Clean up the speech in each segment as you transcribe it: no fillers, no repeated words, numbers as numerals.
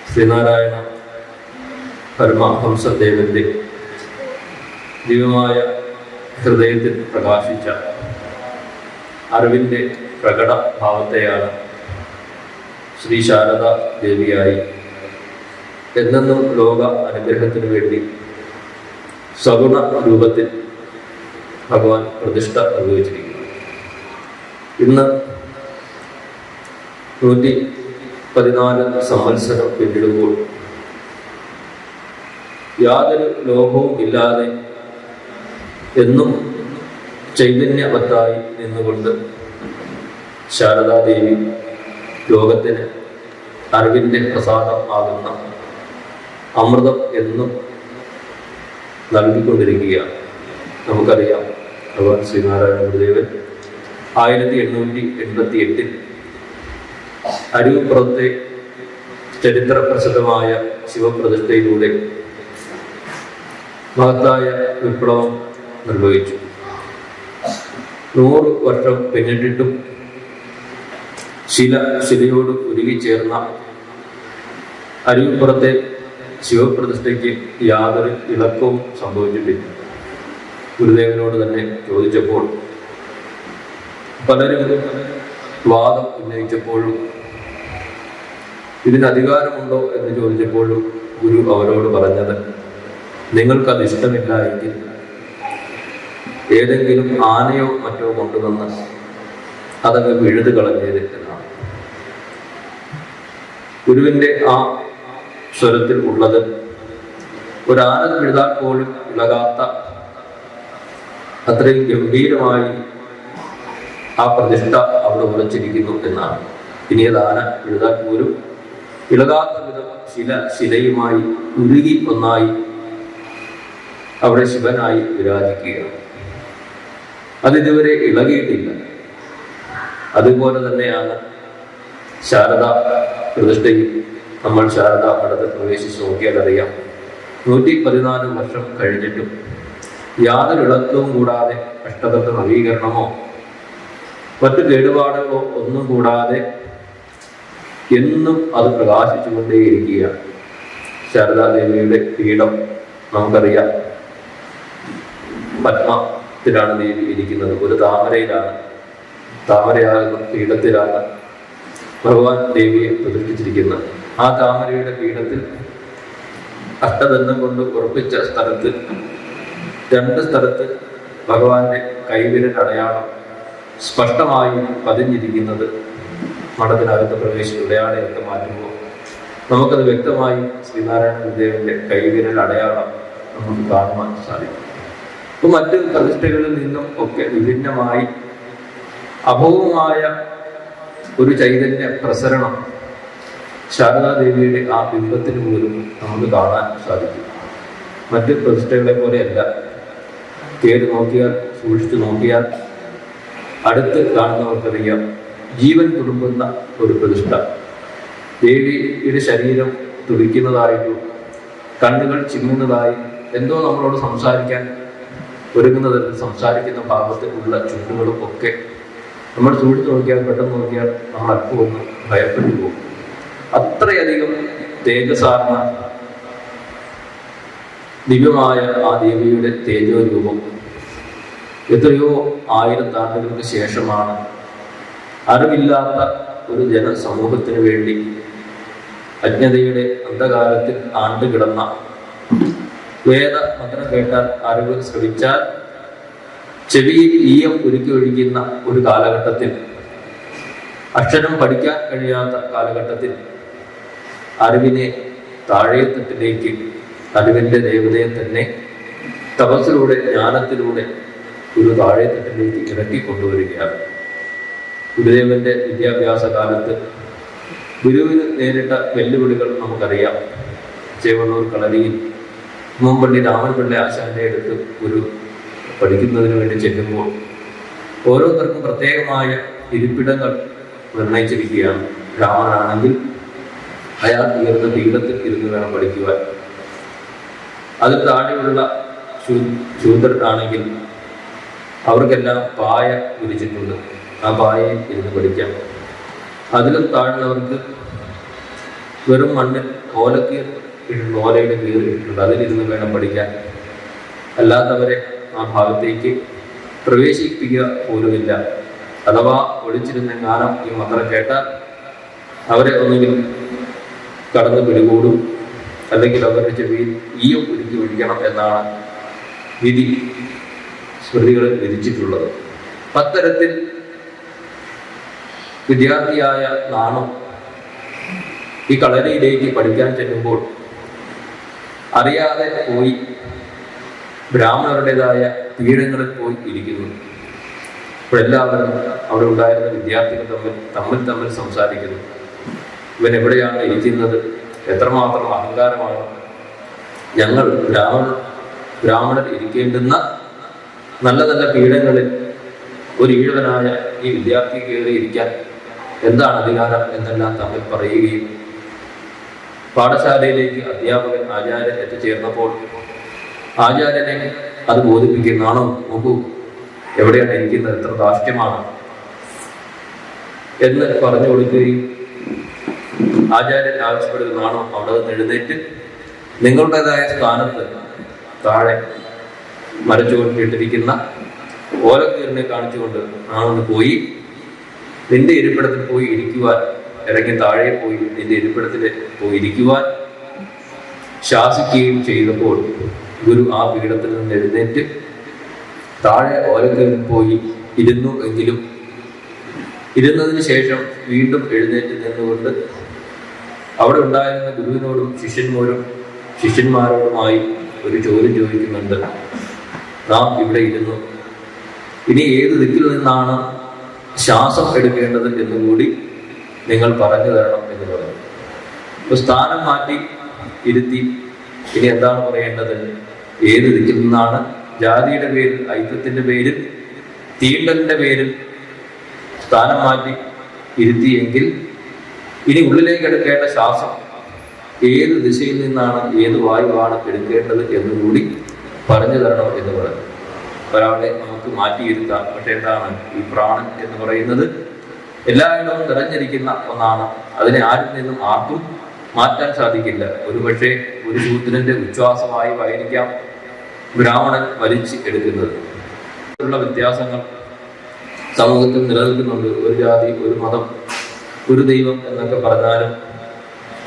ശ്രീനാരായണ പരമഹംസദേവന്റെ ദിവ്യമായ ഹൃദയത്തിൽ പ്രകാശിച്ച അറിവിൻ്റെ പ്രകടഭാവത്തെയാണ് ശ്രീ ശാരദാ ദേവിയായി എന്നെന്നും ലോക അനുഗ്രഹത്തിനു വേണ്ടി സഗുണ രൂപത്തിൽ ഭഗവാൻ പ്രതിഷ്ഠ നിർവഹിച്ചിരിക്കുന്നു. ഇന്ന് 114 സംവത്സരം പിന്നിടുമ്പോൾ യാതൊരു ലോഭവും ഇല്ലാതെ എന്നും ചൈതന്യവത്തായി നിന്നുകൊണ്ട് ശാരദാദേവി ലോകത്തിന് അറിവിൻ്റെ പ്രസാദം ആകുന്ന അമൃതം എന്നും നൽകിക്കൊണ്ടിരിക്കുകയാണ്. നമുക്കറിയാം, ഭഗവാൻ ശ്രീനാരായണ ഗുരുദേവൻ 1888 അരുവിപ്പുറത്തെ ചരിത്ര പ്രസിദ്ധമായ ശിവപ്രതിഷ്ഠയിലൂടെ മഹത്തായ വിപ്ലവം നിർവഹിച്ചു. 100 വർഷം പിന്നിട്ടിട്ടും ശിലയോട് ഉരുകിച്ചേർന്ന അരുവിപ്പുറത്തെ ശിവപ്രതിഷ്ഠയ്ക്ക് യാതൊരു ഇളക്കവും സംഭവിച്ചിട്ടില്ല. ഗുരുദേവനോട് തന്നെ ചോദിച്ചപ്പോൾ, പലരും വാദം ഉന്നയിച്ചപ്പോഴും ഇതിന് അധികാരമുണ്ടോ എന്ന് ചോദിച്ചപ്പോഴും ഗുരു അവരോട് പറഞ്ഞത്, നിങ്ങൾക്കത് ഇഷ്ടമില്ല എങ്കിൽ ഏതെങ്കിലും ആനയോ മറ്റോ കൊണ്ടുവന്ന് അതങ്ങ് വിഴുത് കളഞ്ഞത് എന്നാണ്. ഗുരുവിൻ്റെ ആ സ്വരത്തിൽ ഉള്ളത് ഒരാന വിഴുതാൽ പോലും ഇളകാത്ത അത്രയും ഗംഭീരമായി ആ പ്രതിഷ്ഠ അവിടെ ഉറച്ചിരിക്കുന്നു എന്നാണ്. ഇനി അത് ആന വിഴുതാൽ പോലും ഇളകാത്ത വിധം ശിലയുമായി ഉരുകി ഒന്നായി അവിടെ ശിവനായി വിരാജിക്കുകയാണ്. അതിതുവരെ ഇളകിയിട്ടില്ല. അതുപോലെ തന്നെയാണ് ശാരദാ പ്രതിഷ്ഠയിൽ. നമ്മൾ ശാരദാ മഠത്തിൽ പ്രവേശിച്ച് നോക്കിയാൽ അറിയാം, 114 വർഷം കഴിഞ്ഞിട്ടും യാതൊരു ഇളക്കവും കൂടാതെ, അഷ്ടതത്വ നവീകരണമോ മറ്റു കേടുപാടുകളോ ഒന്നും കൂടാതെ എന്നും അത് പ്രകാശിച്ചുകൊണ്ടേയിരിക്കുകയാണ്. ശാരദാദേവിയുടെ പീഠം നമുക്കറിയാം, പത്മത്തിലാണ് ദേവി ഇരിക്കുന്നത്. ഒരു താമരയിലാണ്, താമരയാകുന്ന പീഠത്തിലാണ് ഭഗവാൻ ദേവിയെ പ്രതിഷ്ഠിച്ചിരിക്കുന്നത്. ആ താമരയുടെ പീഠത്തിൽ അഷ്ടബന്ധം കൊണ്ട് ഉറപ്പിച്ച സ്ഥലത്ത് 2 സ്ഥലത്ത് ഭഗവാന്റെ കൈവിരൽ അടയാളം സ്പഷ്ടമായി പതിഞ്ഞിരിക്കുന്നത് മഠത്തിനകത്ത് പ്രവേശിക്കുകയാണെയൊക്കെ മാറ്റുമ്പോൾ നമുക്കത് വ്യക്തമായി ശ്രീനാരായണ ഗുരുദേവന്റെ കൈവിരൽ അടയാളം നമുക്ക് കാണുവാൻ സാധിക്കും. അപ്പോൾ മറ്റ് പ്രതിഷ്ഠകളിൽ നിന്നും ഒക്കെ വിഭിന്നമായി അഭൗമമായ ഒരു ചൈതന്യ പ്രസരണം ശാരദാദേവിയുടെ ആ ബിംബത്തിന് പോലും നമുക്ക് കാണാൻ സാധിക്കും. മറ്റ് പ്രതിഷ്ഠകളെ പോലെയല്ല. കേറി നോക്കിയാൽ, സൂക്ഷിച്ചു നോക്കിയാൽ അടുത്ത് കാണുന്നവർക്കറിയാം, ജീവൻ തുളുമ്പുന്ന ഒരു പ്രതിഷ്ഠ. ദേവിയുടെ ശരീരം തുടിക്കുന്നതായിട്ടും കണ്ണുകൾ ചിമ്മുന്നതായി, എന്തോ നമ്മളോട് സംസാരിക്കാൻ ഒരുങ്ങുന്ന തരത്തിൽ സംസാരിക്കുന്ന ഭാഗത്തിലുള്ള ചുണ്ടുകളും ഒക്കെ നമ്മൾ സൂക്ഷിച്ചു നോക്കിയാൽ, പെട്ടെന്ന് നോക്കിയാൽ നമ്മൾ അല്പം ഒന്ന് ഭയപ്പെട്ടു പോകും. അത്രയധികം തേജസാർന്ന ദിവ്യമായ ആ ദേവിയുടെ തേജോരൂപം എത്രയോ 1000 ആണ്ടുകൾക്ക് ശേഷമാണ് അറിവില്ലാത്ത ഒരു ജനസമൂഹത്തിന് വേണ്ടി അജ്ഞതയുടെ അന്ധകാലത്തിൽ ആണ്ടുകിടന്ന, വേദമന്ത്രം കേട്ടാൽ അറിവ് ശ്രവിച്ചാൽ ചെവിയിൽ ഈയം ഉരുക്കി ഒഴിക്കുന്ന ഒരു കാലഘട്ടത്തിൽ, അക്ഷരം പഠിക്കാൻ കഴിയാത്ത കാലഘട്ടത്തിൽ അറിവിനെ താഴെത്തട്ടിലേക്ക്, അറിവിൻ്റെ ദേവതയെ തന്നെ തപസ്സിലൂടെ, ജ്ഞാനത്തിലൂടെ ഒരു താഴെത്തട്ടിലേക്ക് ഇറക്കിക്കൊണ്ടുവരികയാണ്. ഗുരുദേവന്റെ വിദ്യാഭ്യാസ കാലത്ത് ഗുരുവിന് നേരിട്ട വെല്ലുവിളികൾ നമുക്കറിയാം. ചേവണ്ണൂർ കളരിയിൽ ഉമ്മൻപള്ളി രാമൻപിള്ള ആശാന്റെ അടുത്ത് ഒരു പഠിക്കുന്നതിന് വേണ്ടി ചെല്ലുമ്പോൾ ഓരോരുത്തർക്കും പ്രത്യേകമായ ഇരിപ്പിടങ്ങൾ നിർണയിച്ചിരിക്കുകയാണ്. രാമനാണെങ്കിൽ അയാൾ ഉയർന്ന പീഠത്തിൽ ഇരുന്ന് വേണം പഠിക്കുവാൻ. അതിൽ താഴെയുള്ള ശൂദ്രനാണെങ്കിൽ അവർക്കെല്ലാം പായ വിരിച്ചിട്ടുണ്ട്. ആ പായയിൽ ഇരുന്ന് പഠിക്കാം. അതിലും താഴ്ന്നവർക്ക് വെറും മണ്ണിൽ ഓലക്കീർ ഇട്ടുണ്ട്, ഓലയുടെ കീർ ഇട്ടിട്ടുണ്ട്, അതിലിരുന്ന് വേണം പഠിക്കാൻ. അല്ലാത്തവരെ ആ ഭാഗത്തേക്ക് പ്രവേശിപ്പിക്കുക പോലുമില്ല. അഥവാ ഒളിച്ചിരുന്ന ഗാനം ഈ മന്ത്രം കേട്ടാൽ അവരെ ഒന്നുകിൽ കടന്നു പിടികൂടും, അല്ലെങ്കിൽ അവരുടെ ചെവിയിൽ ഈയം ഒരുക്കി ഒഴിക്കണം എന്നാണ് വിധി സ്മൃതികളിൽ വിധിച്ചിട്ടുള്ളത്. അത്തരത്തിൽ വിദ്യാർത്ഥിയായ നാണം ഈ കളരിയിലേക്ക് പഠിക്കാൻ ചെല്ലുമ്പോൾ അറിയാതെ പോയി ബ്രാഹ്മണരുടേതായ പീഠങ്ങളിൽ പോയി ഇരിക്കുന്നു. അപ്പോൾ എല്ലാവരും അവിടെ ഉണ്ടായിരുന്ന വിദ്യാർത്ഥികൾ തമ്മിൽ സംസാരിക്കുന്നു. ഇവൻ എവിടെയാണ് ഇരിക്കുന്നത്, എത്രമാത്രം അഹങ്കാരമാണ്, ഞങ്ങൾ ബ്രാഹ്മണർ ഇരിക്കേണ്ടുന്ന നല്ല നല്ല പീഠങ്ങളിൽ ഒരു ഈഴവനായ ഈ വിദ്യാർത്ഥി കയറി ഇരിക്കാൻ എന്താണ് അധികാരം എന്നെല്ലാം തമ്മിൽ പറയുകയും പാഠശാലയിലേക്ക് അധ്യാപകൻ ആചാര്യൻ എത്തിച്ചേർന്നപ്പോൾ ആചാര്യനെ അത് ബോധിപ്പിക്കുന്നതാണോ, നോക്കൂ എവിടെയാണ് ഇരിക്കുന്നത്, എത്ര ധാർഷ്ട്യമാണ് എന്ന് പറഞ്ഞു കൊടുക്കുകയും ആചാര്യൻ ആവശ്യപ്പെടുന്നതാണോ അവിടെ നിന്ന് എഴുന്നേറ്റ് നിങ്ങളുടേതായ സ്ഥാനത്ത് താഴെ മരച്ചുകൊണ്ടിട്ടിരിക്കുന്ന ഓലക്കീറിനെ കാണിച്ചുകൊണ്ട് ആണെന്ന് പോയി നിന്റെ ഇരിപ്പിടത്തിൽ പോയി ഇരിക്കുവാൻ, ഇറങ്ങി താഴെ പോയി നിന്റെ ഇരിപ്പിടത്തിൽ പോയി ഇരിക്കുവാൻ ശാസിക്കുകയും ചെയ്തപ്പോൾ ഗുരു ആ പീഠത്തിൽ നിന്ന് എഴുന്നേറ്റ് താഴെ ഓലക്കീറിൽ പോയി ഇരുന്നു. എങ്കിലും ഇരുന്നതിന് ശേഷം വീണ്ടും എഴുന്നേറ്റ് നിന്നുകൊണ്ട് അവിടെ ഉണ്ടായിരുന്ന ഗുരുവിനോടും ശിഷ്യന്മാരോടുമായി ഒരു ചോദ്യം ചോദിക്കുന്നുണ്ട്. നാം ഇവിടെ ഇരുന്നു, ഇനി ഏത് ദിക്കിൽ നിന്നാണ് ശ്വാസം എടുക്കേണ്ടത് എന്നുകൂടി നിങ്ങൾ പറഞ്ഞു തരണം എന്ന് പറഞ്ഞു. അപ്പൊ സ്ഥാനം മാറ്റി ഇരുത്തി ഇനി എന്താണ് പറയേണ്ടത്, ഏത് ദിക്കിൽ നിന്നാണ്, ജാതിയുടെ പേരിൽ, ഐക്യത്തിന്റെ പേരിൽ, തീണ്ടലിന്റെ പേരിൽ സ്ഥാനം മാറ്റി ഇരുത്തിയെങ്കിൽ ഇനി ഉള്ളിലേക്ക് എടുക്കേണ്ട ശ്വാസം ഏത് ദിശയിൽ നിന്നാണ്, ഏത് വായുവാണ് എടുക്കേണ്ടത് എന്നുകൂടി പറഞ്ഞു തരണം എന്ന് പറഞ്ഞു. ഒരാളെ നമുക്ക് മാറ്റിയിരുത്താം, പക്ഷെ എന്താണ് ഈ പ്രാണൻ എന്ന് പറയുന്നത് എല്ലായിടവും നിറഞ്ഞിരിക്കുന്ന ഒന്നാണ്. അതിനെ ആരിൽ നിന്നും ആർക്കും മാറ്റാൻ സാധിക്കില്ല. ഒരുപക്ഷെ ഒരു ശൂദ്രന്റെ ഉച്ഛ്വാസമായിരിക്കാം ബ്രാഹ്മണൻ വലിച്ച് എടുക്കുന്നത്. ഉള്ള വ്യത്യാസങ്ങൾ സമൂഹത്തിൽ നിലനിൽക്കുന്നുണ്ട്. ഒരു ജാതി, ഒരു മതം, ഒരു ദൈവം എന്നൊക്കെ പറഞ്ഞാലും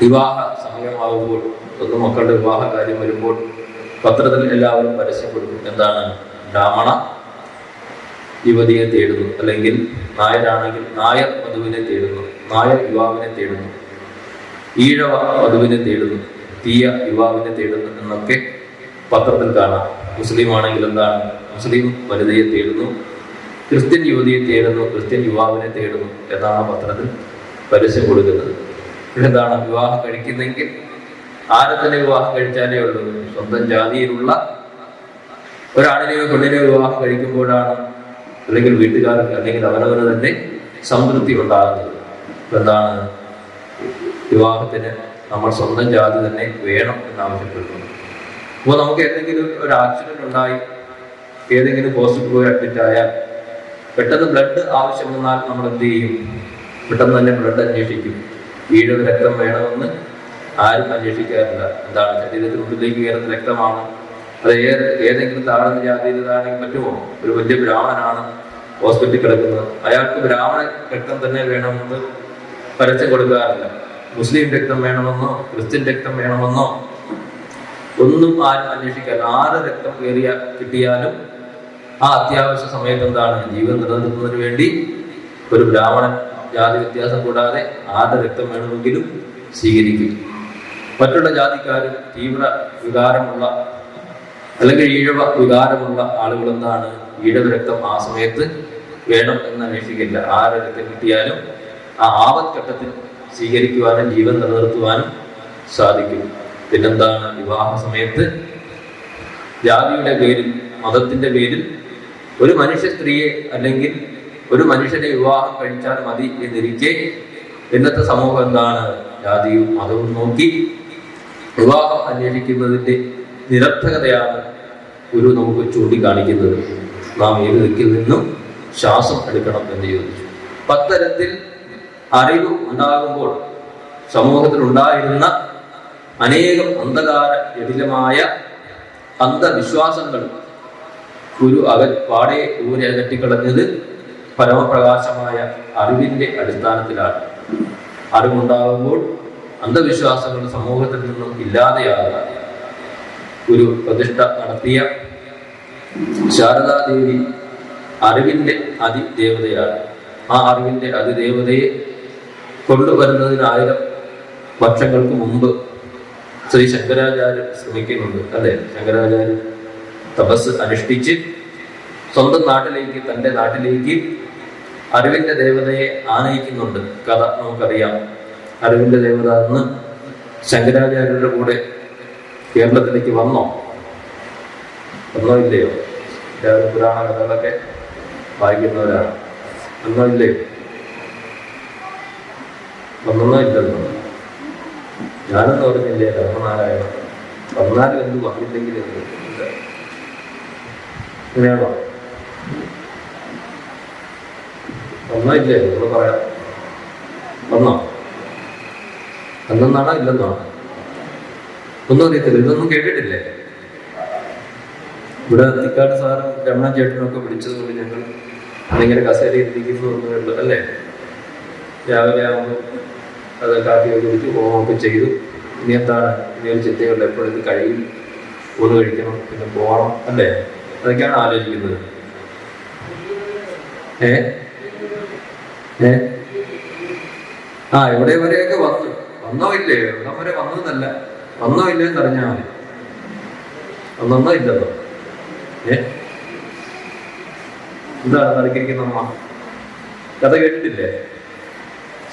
വിവാഹ സമയമാകുമ്പോൾ, ഒന്ന് മക്കളുടെ വിവാഹ കാര്യം വരുമ്പോൾ പത്രത്തിൽ എല്ലാവരും പരസ്യം കൊടുക്കും. എന്താണ്, ബ്രാഹ്മണ യുവതിയെ തേടുന്നു, അല്ലെങ്കിൽ നായരാണെങ്കിൽ നായർ വധുവിനെ തേടുന്നു, നായർ യുവാവിനെ തേടുന്നു, ഈഴവ വധുവിനെ തേടുന്നു, തീയ യുവാവിനെ തേടുന്നു എന്നൊക്കെ പത്രത്തിൽ കാണാം. മുസ്ലിം ആണെങ്കിൽ എന്താണ്, മുസ്ലിം വനിതയെ തേടുന്നു, ക്രിസ്ത്യൻ യുവതിയെ തേടുന്നു, ക്രിസ്ത്യൻ യുവാവിനെ തേടുന്നു എന്നാണ് പത്രത്തിൽ പരസ്യം കൊടുക്കുന്നത്. എന്താണ്, വിവാഹം കഴിക്കുന്നെങ്കിൽ ആരെ തന്നെ വിവാഹം കഴിച്ചാലേ ഉള്ളൂ. സ്വന്തം ജാതിയിലുള്ള ഒരാണിനെയോ പെണ്ണിനെയോ വിവാഹം കഴിക്കുമ്പോഴാണ്, അല്ലെങ്കിൽ വീട്ടുകാർക്ക്, അല്ലെങ്കിൽ അവനവന് തന്നെ സംതൃപ്തി ഉണ്ടാകുന്നത്. എന്താണ്, വിവാഹത്തിന് നമ്മൾ സ്വന്തം ജാതി തന്നെ വേണം എന്നാവശ്യപ്പെടുന്നു. അപ്പോൾ നമുക്ക് ഏതെങ്കിലും ഒരു ആക്സിഡന്റ് ഉണ്ടായി ഏതെങ്കിലും ഹോസ്പിറ്റലിൽ പോയി അഡ്മിറ്റ് ആയാൽ പെട്ടെന്ന് ബ്ലഡ് ആവശ്യം വന്നാൽ നമ്മൾ എന്ത് ചെയ്യും, പെട്ടെന്ന് തന്നെ ബ്ലഡ് അന്വേഷിക്കും. ഈഴവ രക്തം വേണമെന്ന് ആരും അന്വേഷിക്കാറില്ല. എന്താണ്, ശരീരത്തിനുള്ളിലേക്ക് കയറുന്ന രക്തമാണ്. അത് ഏതെങ്കിലും താഴ്ന്ന ജാതിയിലാണെങ്കിൽ പറ്റുമോ? ഒരു വലിയ ബ്രാഹ്മണനാണ് ഹോസ്പിറ്റലിൽ കിടക്കുന്നത്, അയാൾക്ക് ബ്രാഹ്മണ രക്തം തന്നെ വേണമെന്ന് പരസ്യം കൊടുക്കാറില്ല. മുസ്ലിം രക്തം വേണമെന്നോ ക്രിസ്ത്യൻ രക്തം വേണമെന്നോ ഒന്നും ആരും അന്വേഷിക്കാറില്ല. ആറ് രക്തം കിട്ടിയാലും ആ അത്യാവശ്യ സമയത്ത് എന്താണ്, ജീവൻ നിലനിർത്തുന്നതിന് വേണ്ടി ഒരു ബ്രാഹ്മണൻ ജാതി വ്യത്യാസം കൂടാതെ ആരുടെ രക്തം വേണമെങ്കിലും സ്വീകരിക്കും. മറ്റുള്ള ജാതിക്കാരും തീവ്ര വികാരമുള്ള അല്ലെങ്കിൽ ഈഴവ വികാരമുള്ള ആളുകൾ എന്താണ്, ഈഴവ രക്തം ആ സമയത്ത് വേണം എന്ന് അന്വേഷിക്കില്ല. ആരുടെ രക്തം കിട്ടിയാലും ആ ആപത്ഘട്ടത്തിൽ സ്വീകരിക്കുവാനും ജീവൻ നിലനിർത്തുവാനും സാധിക്കും. പിന്നെന്താണ്, വിവാഹ സമയത്ത് ജാതിയുടെ പേരിൽ, മതത്തിന്റെ പേരിൽ ഒരു മനുഷ്യ സ്ത്രീയെ അല്ലെങ്കിൽ ഒരു മനുഷ്യനെ വിവാഹം കഴിച്ചാൽ മതി എന്നിരിക്കെ ഇന്നത്തെ സമൂഹം എന്താണ്, ജാതിയും മതവും നോക്കി വിവാഹം അന്വേഷിക്കുന്നതിന്റെ നിരർത്ഥകതയാണ് ഗുരു നമുക്ക് ചൂണ്ടിക്കാണിക്കുന്നത്. നാം ഏത് ദിക്കിൽ നിന്നും ശ്വാസം എടുക്കണം എന്ന് ചോദിച്ചു. അത്തരത്തിൽ അറിവ് ഉണ്ടാകുമ്പോൾ സമൂഹത്തിൽ ഉണ്ടായിരുന്ന അനേകം അന്ധകാര ജടിലമായ അന്ധവിശ്വാസങ്ങൾ പാടെ ഊരെ അകറ്റിക്കളഞ്ഞത് പരമപ്രകാശമായ അറിവിന്റെ അടിസ്ഥാനത്തിലാണ്. അറിവുണ്ടാകുമ്പോൾ അന്ധവിശ്വാസങ്ങൾ സമൂഹത്തിൽ നിന്നും ഇല്ലാതെയാകുക. ഒരു പ്രതിഷ്ഠ നടത്തിയ ശാരദാദേവി അറിവിന്റെ അതിദേവതയാണ്. ആ അറിവിന്റെ അതിദേവതയെ കൊണ്ടുവരുന്നതിന് 1000 വർഷങ്ങൾക്ക് മുമ്പ് ശ്രീ ശങ്കരാചാര്യർ ശ്രമിക്കുന്നുണ്ട്. അല്ലെ, ശങ്കരാചാര്യർ തപസ് അനുഷ്ഠിച്ച് സ്വന്തം നാട്ടിലേക്ക്, തൻ്റെ നാട്ടിലേക്ക് അറിവിന്റെ ദേവതയെ ആനയിക്കുന്നുണ്ട്. കഥ നമുക്കറിയാം. അറിവിന്റെ ദേവത അന്ന് ശങ്കരാചാര്യരുടെ കൂടെ കേരളത്തിലേക്ക് വന്നോ ഇല്ലയോ? പുരാണ കഥകളൊക്കെ വായിക്കുന്നവരാണ്. വന്നോ ഇല്ലയോ? വന്നോ ഇല്ലെന്നോ? ഞാനെന്ന് പറഞ്ഞില്ലേ ധർമ്മനാരായണ വന്നാലും എന്ത്, വന്നില്ലെങ്കിൽ എന്ത്? ഇങ്ങനെയാണോ? വന്നോ ഇല്ലേ? നമ്മൾ പറയാം. വന്നോ? വന്നെന്നാണോ ഇല്ലെന്നാണോ? ഒന്നും അറിയത്തില്ല. ഇതൊന്നും കേട്ടിട്ടില്ലേ? ഇവിടെ അത്തിക്കാട് സാറും രമണൻ ചേട്ടനും ഒക്കെ വിളിച്ചതുകൊണ്ട് ഞങ്ങൾ അതിങ്ങനെ കസേരയിൽ ഇരിക്കുന്നു അല്ലേ? രാവിലെ ആകുമ്പോൾ അത് കാപ്പിയൊക്കെ കുടിച്ച് ഹോമമൊക്കെ ചെയ്തു. ഇനി എന്താണ്, ഇനി ഒരു ചിന്തയുള്ള എപ്പോഴും ഇത് കഴിയും, ഊണ് കഴിക്കണം, പിന്നെ പോകണം, അല്ലേ? അതൊക്കെയാണ് ആലോചിക്കുന്നത്. എവിടെ വരെയൊക്കെ വന്നോ ഇല്ലേ? ഇവിടം വരെ വന്നതല്ല, വന്നോ ഇല്ലേ എന്ന് അറിഞ്ഞാൽ മതി. വന്നോ ഇല്ലെന്നോ? എന്താണ് നടക്കിരിക്കുന്ന അമ്മ? കഥ കേട്ടിട്ടില്ലേ?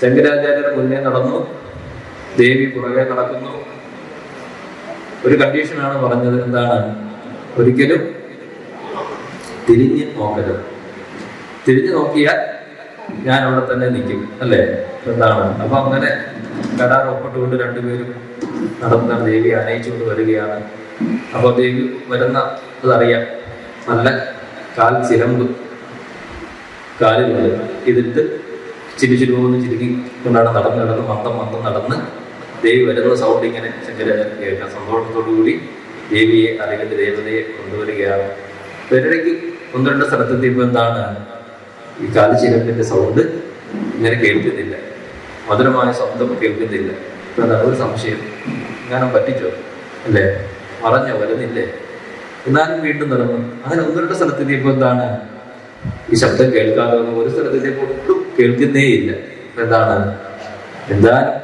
ശങ്കരാചാര്യർ മുന്നേ നടന്നു, ദേവി പുറകെ നടക്കുന്നു. ഒരു കണ്ടീഷനാണ് പറഞ്ഞത്. എന്താണ്? ഒരിക്കലും തിരിഞ്ഞ് നോക്കരുത്. തിരിഞ്ഞു നോക്കിയാൽ ഞാൻ അവിടെ തന്നെ നിൽക്കും, അല്ലേ? എന്താണ്? അപ്പൊ അങ്ങനെ കരാർ ഒപ്പിട്ടുകൊണ്ട് രണ്ടുപേരും നടന്ന ദേവി ആനയിച്ചുകൊണ്ട് വരികയാണ്. അപ്പൊ ദേവി വരുന്ന അതറിയാം. നല്ല കാൽ ചിലമ്പ് കാലുകൾ ഇതിട്ട് ചിരിച്ചിരുവെന്ന് ചിരിക്കി കൊണ്ടാണ് നടന്ന് മന്ദം നടന്ന് ദേവി വരുന്ന സൗണ്ട് ഇങ്ങനെ ശങ്കരാചാര്യൻ കേൾക്കാം. സന്തോഷത്തോടുകൂടി ദേവിയെ അറിവിന്റെ ദേവതയെ കൊണ്ടുവരികയാണ്. ഇവരിടയ്ക്ക് 1-2 സ്ഥലത്തെത്തിയപ്പോൾ എന്താണ്, ഈ കാലിച്ചിരമ്പിന്റെ സൗണ്ട് ഇങ്ങനെ കേൾക്കുന്നില്ല, മധുരമായ ശബ്ദം കേൾക്കുന്നില്ല. എന്താണ് ഒരു സംശയം? ഇങ്ങനെ പറ്റിച്ചോ, അല്ലേ? മറഞ്ഞോ, വരുന്നില്ലേ? എന്നാലും വീണ്ടും നടന്നു. അങ്ങനെ 1-2 സ്ഥലത്തെത്തിയപ്പോൾ എന്താണ്, ഈ ശബ്ദം കേൾക്കാതെ ഒരു സ്ഥലത്തെത്തിയപ്പോൾ ഒട്ടും കേൾക്കുന്നേയില്ല. എന്താണ്? എന്തായാലും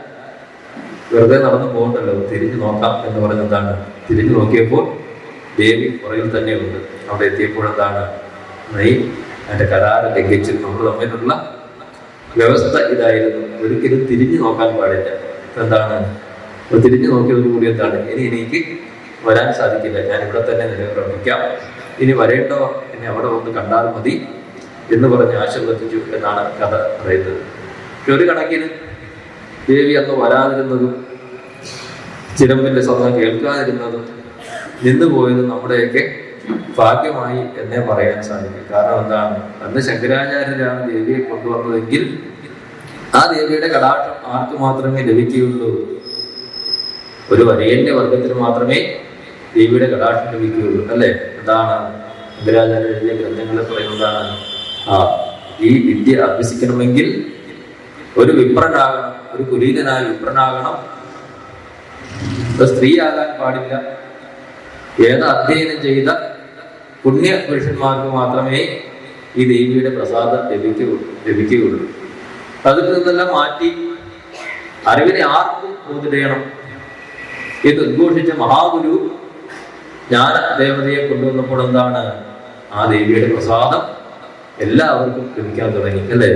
വെറുതെ നടന്നു പോകണ്ടല്ലോ, തിരിഞ്ഞു നോക്കാം എന്ന് പറഞ്ഞ് എന്താണ് തിരിഞ്ഞു നോക്കിയപ്പോൾ ദേവി പുറകിൽ തന്നെ ഉണ്ട്. അവിടെ എത്തിയപ്പോഴെന്താണ്, നീ അതിന്റെ കരാറ് ലംഘിച്ച് നമ്മൾ തമ്മിലുള്ള വ്യവസ്ഥ ഇതായിരുന്നു, ഒരിക്കലും തിരിഞ്ഞു നോക്കാൻ പാടില്ല. എന്താണ്? തിരിഞ്ഞു നോക്കിയതോടുകൂടി എന്താണ്, ഇനി എനിക്ക് വരാൻ സാധിക്കില്ല, ഞാൻ ഇവിടെ തന്നെ നിലനിർമ്മിക്കാം, ഇനി വരേണ്ടവർ എന്നെ അവിടെ വന്ന് കണ്ടാൽ മതി എന്ന് പറഞ്ഞ് ആശീർവദിച്ചു എന്നാണ് കഥ പറയുന്നത്. പക്ഷെ ഒരു കണക്കിന് ദേവി അന്ന് വരാതിരുന്നതും ചിരമ്പിന്റെ സ്വന്തം കേൾക്കാതിരുന്നതും നിന്നുപോയതും നമ്മുടെയൊക്കെ ഭാഗ്യമായി എന്നേ പറയാൻ സാധിക്കും. കാരണം എന്താണ്, അന്ന് ശങ്കരാചാര്യരാണ് ദേവിയെ കൊണ്ടുവന്നതെങ്കിൽ ആ ദേവിയുടെ കടാക്ഷം ആർക്ക് മാത്രമേ ലഭിക്കുകയുള്ളൂ? ഒരു വരയന്റെ വർഗത്തിന് മാത്രമേ ദേവിയുടെ കടാക്ഷം ലഭിക്കുകയുള്ളൂ, അല്ലേ? എന്താണ് ശങ്കരാചാര്യ എഴുതിയ ഗ്രന്ഥങ്ങളിൽ പറയുന്നതാണ്, ഈ വിദ്യ അഭ്യസിക്കണമെങ്കിൽ ഒരു വിപ്രനാകണം, ഒരു കുലീനനായ വിപ്രനാകണം, സ്ത്രീയാകാൻ പാടില്ല. വേദ അധ്യയനം ചെയ്ത പുണ്യ പുരുഷന്മാർക്ക് മാത്രമേ ഈ ദേവിയുടെ പ്രസാദം ലഭിക്കുകയുള്ളൂ. അതിൽ നിന്നെല്ലാം മാറ്റി അറിവിനെ ആർക്കും ബോധിപ്പിക്കണം എന്ന് ഉദ്ഘോഷിച്ച മഹാഗുരു ജ്ഞാന ദേവതയെ കൊണ്ടുവന്നപ്പോൾ എന്താണ്, ആ ദേവിയുടെ പ്രസാദം എല്ലാവർക്കും ലഭിക്കാൻ തുടങ്ങി, അല്ലേ?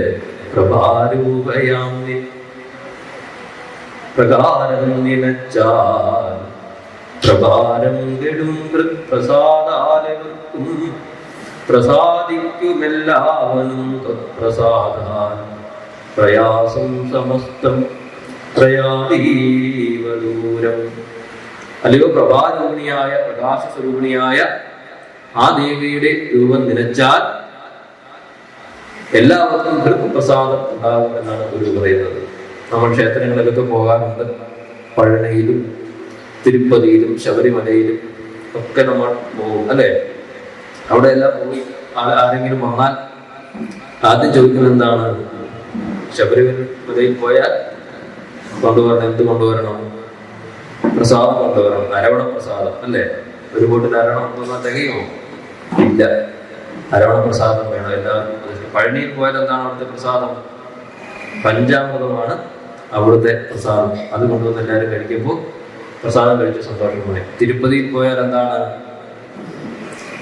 പ്രഭാരൂപയാം പ്രകാരം നിനച്ചാൽ പ്രഭാരം കെടും പ്രസാദാലവർക്കും പ്രസാദിക്കുമെല്ലാവനും പ്രസാദാൻ പ്രയാസം സമസ്തം പ്രയാതീവ ദൂരം. അല്ലയോ പ്രഭാരൂപിണിയായ പ്രകാശ സ്വരൂപിണിയായ ആ ദേവിയുടെ രൂപം നിനച്ചാൽ എല്ലാവർക്കും ഹൃദ് പ്രസാദം ഉണ്ടാകും എന്നാണ് ഗുരു പറയുന്നത്. നമ്മൾ ക്ഷേത്രങ്ങളിലൊക്കെ പോകാറുണ്ട്. പഴനിയിലും തിരുപ്പതിയിലും ശബരിമലയിലും ഒക്കെ നമ്മൾ പോകും അല്ലേ? അവിടെ എല്ലാം പോയി ആരെങ്കിലും വന്നാൽ ആദ്യം ചോദിക്കുന്നത് എന്താണ്? ശബരിമലയിൽ പോയാൽ കൊണ്ടുവരണം, എന്ത് കൊണ്ടുവരണം? പ്രസാദം കൊണ്ടുവരണം, അരവണ പ്രസാദം അല്ലേ? ഒരു കൂട്ടിൽ അരവണം കൊണ്ടുവന്നാൽ തികയുമോ? ഇല്ല, അരവണ പ്രസാദം വേണം എല്ലാവർക്കും. പഴനിയിൽ പോയാൽ എന്താണ് അവിടുത്തെ പ്രസാദം? പഞ്ചാമൃതമാണ് അവിടുത്തെ പ്രസാദം. അത് കൊണ്ടുവന്ന് എല്ലാവരും കഴിക്കുമ്പോൾ പ്രസാദം കഴിച്ച് സന്തോഷമായി. തിരുപ്പതിയിൽ പോയാൽ എന്താണ്?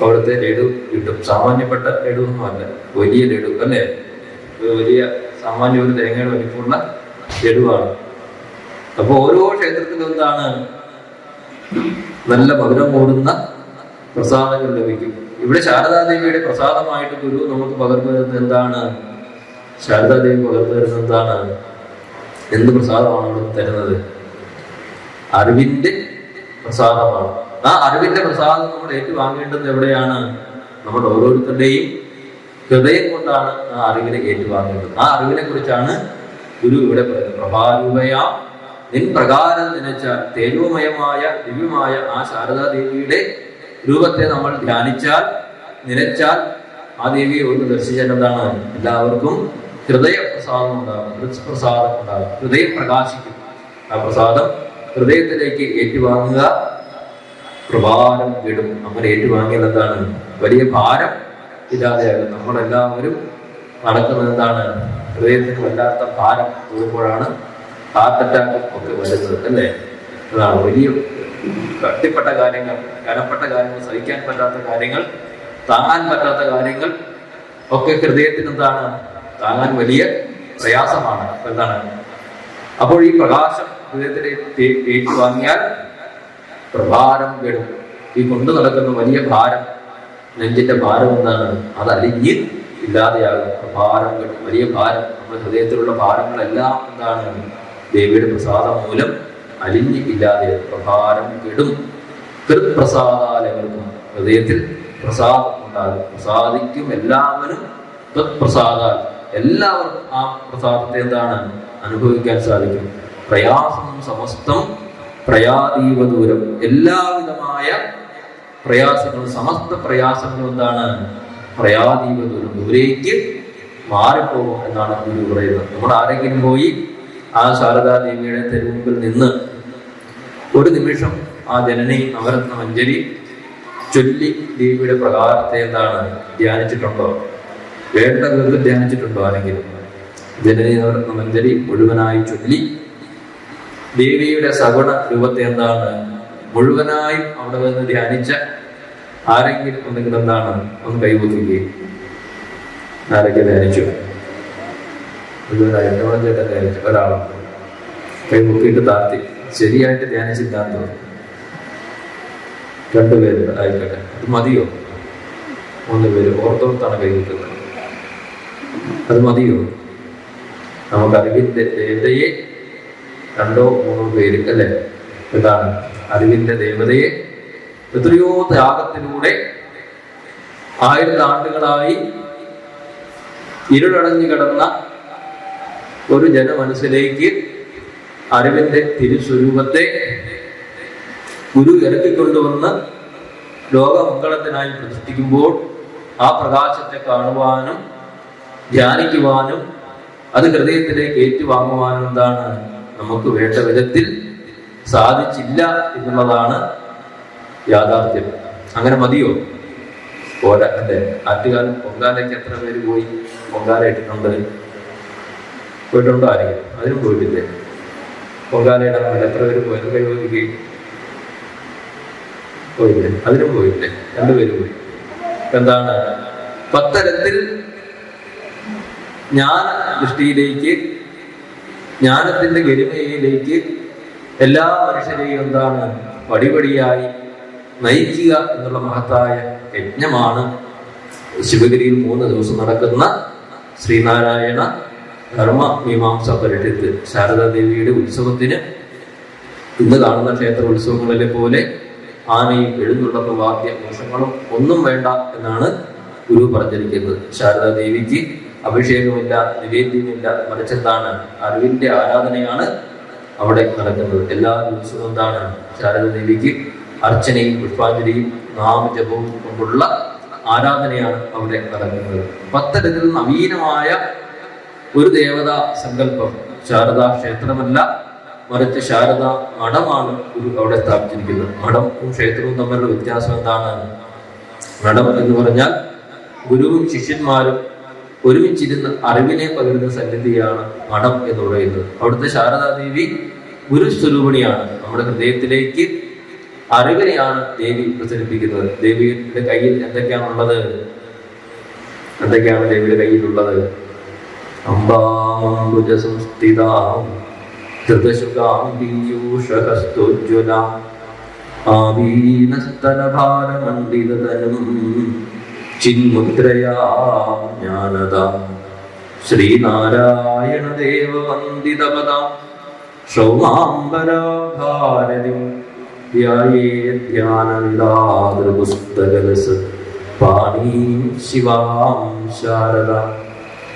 അവിടുത്തെ ലഡു കിട്ടും. സാമാന്യപ്പെട്ട ലഡു ഒന്നുമല്ല, വലിയ ലഡു അല്ലേ? വലിയ സാമാന്യ ഒരു തേങ്ങയുടെ വലിപ്പമുള്ള ലഡുവാണ്. അപ്പൊ ഓരോ ക്ഷേത്രത്തിലും എന്താണ്? നല്ല മധുരം കൂടുന്ന പ്രസാദങ്ങൾ ലഭിക്കും. ഇവിടെ ശാരദാദേവിയുടെ പ്രസാദമായിട്ട് ഗുരു നമുക്ക് പകർന്നു തരുന്നത് എന്താണ്? ശാരദാദേവി പകർന്നു തരുന്നത് എന്താണ്? എന്ത് പ്രസാദമാണ് അവിടെ തരുന്നത്? അറിവിന്റെ പ്രസാദമാണ്. ആ അറിവിന്റെ പ്രസാദം നമ്മൾ ഏറ്റുവാങ്ങേണ്ടത് എവിടെയാണ്? നമ്മുടെ ഓരോരുത്തരുടെയും ഹൃദയം കൊണ്ടാണ് ആ അറിവിനെ ഏറ്റുവാങ്ങേണ്ടത്. ആ അറിവിനെ കുറിച്ചാണ് ഗുരു ഇവിടെ പറയുന്നത്. പ്രഭാരൂപയാം നിൻ പ്രകാരം നനച്ചാൽ, തേജോമയമായ ദിവ്യമായ ആ ശാരദാദേവിയുടെ രൂപത്തെ നമ്മൾ ധ്യാനിച്ചാൽ, നനച്ചാൽ, ആ ദേവിയെ ഒന്ന് ദർശിച്ചാൽ എന്താണ്? എല്ലാവർക്കും ഹൃദയ പ്രസാദം ഉണ്ടാകും, ഹൃത്പ്രസാദം ഉണ്ടാകും, ഹൃദയം പ്രകാശിക്കും. ആ പ്രസാദം ഹൃദയത്തിലേക്ക് ഏറ്റുവാങ്ങുക. പ്രഭാരം വിടും. അങ്ങനെ ഏറ്റുവാങ്ങിയാൽ എന്താണ്? വലിയ ഭാരം ഇല്ലാതെയാകും. നമ്മളെല്ലാവരും നടക്കുന്നത് എന്താണ്? ഹൃദയത്തിന് വല്ലാത്ത ഭാരം കൂടുമ്പോഴാണ് ഹാർട്ട് അറ്റാക്ക് ഒക്കെ വരുന്നത് അല്ലേ? അതാണ് വലിയ കട്ടിപ്പെട്ട കാര്യങ്ങൾ, കനപ്പെട്ട കാര്യങ്ങൾ, സഹിക്കാൻ പറ്റാത്ത കാര്യങ്ങൾ, താങ്ങാൻ പറ്റാത്ത കാര്യങ്ങൾ ഒക്കെ ഹൃദയത്തിന് എന്താണ്? താങ്ങാൻ വലിയ പ്രയാസമാണ്. എന്താണ്? അപ്പോൾ ഈ പ്രകാശം ഹൃദയത്തിലേക്ക് ഏറ്റുവാങ്ങിയാൽ പ്രഭാരം കെടും. ഈ കൊണ്ടു നടക്കുന്ന വലിയ ഭാരം, നെഞ്ചിന്റെ ഭാരം എന്താണ്? അത് അലിഞ്ഞ് ഇല്ലാതെയാകും. പ്രഭാരം കെടും, വലിയ ഭാരം. നമ്മുടെ ഹൃദയത്തിലുള്ള ഭാരങ്ങളെല്ലാം എന്താണ്? ദേവിയുടെ പ്രസാദം മൂലം അലിഞ്ഞ് ഇല്ലാതെ പ്രഭാരം കെടും. ഹൃത്പ്രസാദാലവർക്കും ഹൃദയത്തിൽ പ്രസാദം ഉണ്ടാകും. പ്രസാദിക്കും എല്ലാവരും. പ്രസാദാൽ എല്ലാവർക്കും ആ പ്രസാദത്തെ എന്താണ്? അനുഭവിക്കാൻ സാധിക്കും. പ്രയാസം സമസ്തം പ്രയാതീവ ദൂരം. എല്ലാവിധമായ പ്രയാസങ്ങളും, സമസ്ത പ്രയാസങ്ങളും എന്താണ്? പ്രയാതീവ ദൂരം, ദൂരേക്ക് മാറിപ്പോകും എന്നാണ് ഗുരു പറയുന്നത്. നമ്മൾ ആരെങ്കിലും പോയി ആ ശാരദാദേവിയുടെ തെരുമുമ്പിൽ നിന്ന് ഒരു നിമിഷം ആ ജനനി നവരത്ന മഞ്ജരി ചൊല്ലി ദേവിയുടെ പ്രകാരത്തെ എന്താണ്? ധ്യാനിച്ചിട്ടുണ്ടോ? വേണ്ട വിധത്തിൽ ധ്യാനിച്ചിട്ടുണ്ടോ ആരെങ്കിലും? ജനനി നവരത്ന മഞ്ജരി മുഴുവനായി ചൊല്ലി ദേവിയുടെ സഗുണ രൂപത്തെ എന്താണ്? മുഴുവനായും അവിടെ നിന്ന് ധ്യാനിച്ച ആരെങ്കിലും ഉണ്ടെങ്കിൽ എന്താണ്? ഒന്ന് കൈവക്കുകയും. ആരൊക്കെ ധ്യാനിച്ചു? മുഴുവനായി ചേട്ടൻ ധ്യാനിച്ചു. ഒരാളുണ്ട് കൈമുക്കിയിട്ട് താത്തി. ശരിയായിട്ട് ധ്യാനിച്ചില്ലാന്ന് തോന്നുന്നു. രണ്ടുപേര് ആയിക്കോട്ടെ, അത് മതിയോ? 3 പേര് ഓർത്തോർത്താണ് കൈവക്കുന്നത്. അത് മതിയോ? നമുക്ക് അറിവിന്റെ ദേവതയെ 2 3 പേര് അല്ലേ? എന്താണ്? അറിവിന്റെ ദേവതയെ എത്രയോ ത്യാഗത്തിലൂടെ 1000 ആണ്ടുകളായി ഇരുളടഞ്ഞു കിടന്ന ഒരു ജനമനസ്സിലേക്ക് അറിവിന്റെ തിരുസ്വരൂപത്തെ ഗുരു ഇറക്കിക്കൊണ്ടുവന്ന് ലോകമംഗളത്തിനായി പ്രതിഷ്ഠിക്കുമ്പോൾ ആ പ്രകാശത്തെ കാണുവാനും ധ്യാനിക്കുവാനും അത് ഹൃദയത്തിലേക്ക് ഏറ്റുവാങ്ങുവാനും എന്താണ്? നമുക്ക് വേണ്ട വിധത്തിൽ സാധിച്ചില്ല എന്നുള്ളതാണ് യാഥാർത്ഥ്യം. അങ്ങനെ മതിയോ? പോരാ അല്ലേ? ആറ്റുകാലം പൊങ്കാലയ്ക്ക് എത്ര പേര് പോയി പൊങ്കാല ഇട്ടിട്ടുണ്ട്? പോയിട്ടുണ്ടോ ആരെങ്കിലും? അതിനും പോയിട്ടില്ലേ? പൊങ്കാലയുടെ എത്ര പേര് പോയത്? കൈവരിക്കുകയും പോയില്ലേ? അതിനും പോയില്ലേ? 2 പേര് പോയി. എന്താണ്? പത്തരത്തിൽ ജ്ഞാന ദൃഷ്ടിയിലേക്ക്, ജ്ഞാനത്തിന്റെ ഗരിമയിലേക്ക് എല്ലാ മനുഷ്യരെയും എന്താണ്? പടിപടിയായി നയിക്കുക എന്നുള്ള മഹത്തായ യജ്ഞമാണ് ശിവഗിരിയിൽ 3 ദിവസം നടക്കുന്ന ശ്രീനാരായണ ധർമ്മ മീമാംസ പരിഷത്ത് ശാരദാദേവിയുടെ ഉത്സവത്തിന് ഇന്ന് കാണുന്ന ക്ഷേത്ര ഉത്സവങ്ങളിലെ പോലെ ആനയും എഴുന്നള്ളപ്പ വാദ്യ മോഷങ്ങളും ഒന്നും വേണ്ട എന്നാണ് ഗുരു പറഞ്ഞിരിക്കുന്നത്. ശാരദാദേവിക്ക് അഭിഷേകമില്ല, നിവേദ്യമില്ല, മറിച്ചെന്താണ്? അറിവിന്റെ ആരാധനയാണ് അവിടെ നടക്കുന്നത്. എല്ലാ ദിവസവും എന്താണ്? ശാരദ ദേവിക്ക് അർച്ചനയും പുഷ്പാഞ്ജലിയും നാമജപവും കൊണ്ടുള്ള ആരാധനയാണ് അവിടെ നടക്കുന്നത്. അത്തരത്തിൽ നവീനമായ ഒരു ദേവതാ സങ്കല്പം ശാരദാ ക്ഷേത്രമല്ല, മറിച്ച് ശാരദാ മഠമാണ് അവിടെ സ്ഥാപിച്ചിരിക്കുന്നത്. മഠവും ക്ഷേത്രവും തമ്മിലുള്ള വ്യത്യാസം എന്താണ്? മഠം എന്ന് പറഞ്ഞാൽ ഗുരുവും ശിഷ്യന്മാരും ഒരുമിച്ചിരുന്ന് അറിവിനെ പകരുന്ന സന്നിധിയാണ് മഠം എന്ന് പറയുന്നത്. അവിടുത്തെ ശാരദാദേവി ഗുരുസ്വരൂപിണിയാണ്. നമ്മുടെ ഹൃദയത്തിലേക്ക് അറിവിനെയാണ് ദേവി പ്രസരിപ്പിക്കുന്നത്. ദേവിയുടെ കയ്യിൽ എന്തൊക്കെയാണുള്ളത്? എന്തൊക്കെയാണ് ദേവിയുടെ കയ്യിലുള്ളത്? അംബാംബുജ സംസ്ഥിതാം ധൃതശുകാം പീയൂഷഹസ്തോജ്വലാം ആവീനസ്തനഭാരമണ്ഡിതതനും ചിന്മുദ്രയാം ജ്ഞാനതാം ശ്രീനാരായണ ദേവവന്ദിതപദാം സൗമാംബരാഭാരതിം ധ്യാനവിലാതൃപുസ്തകലസ് പാണീം ശിവാം ശാരദാം.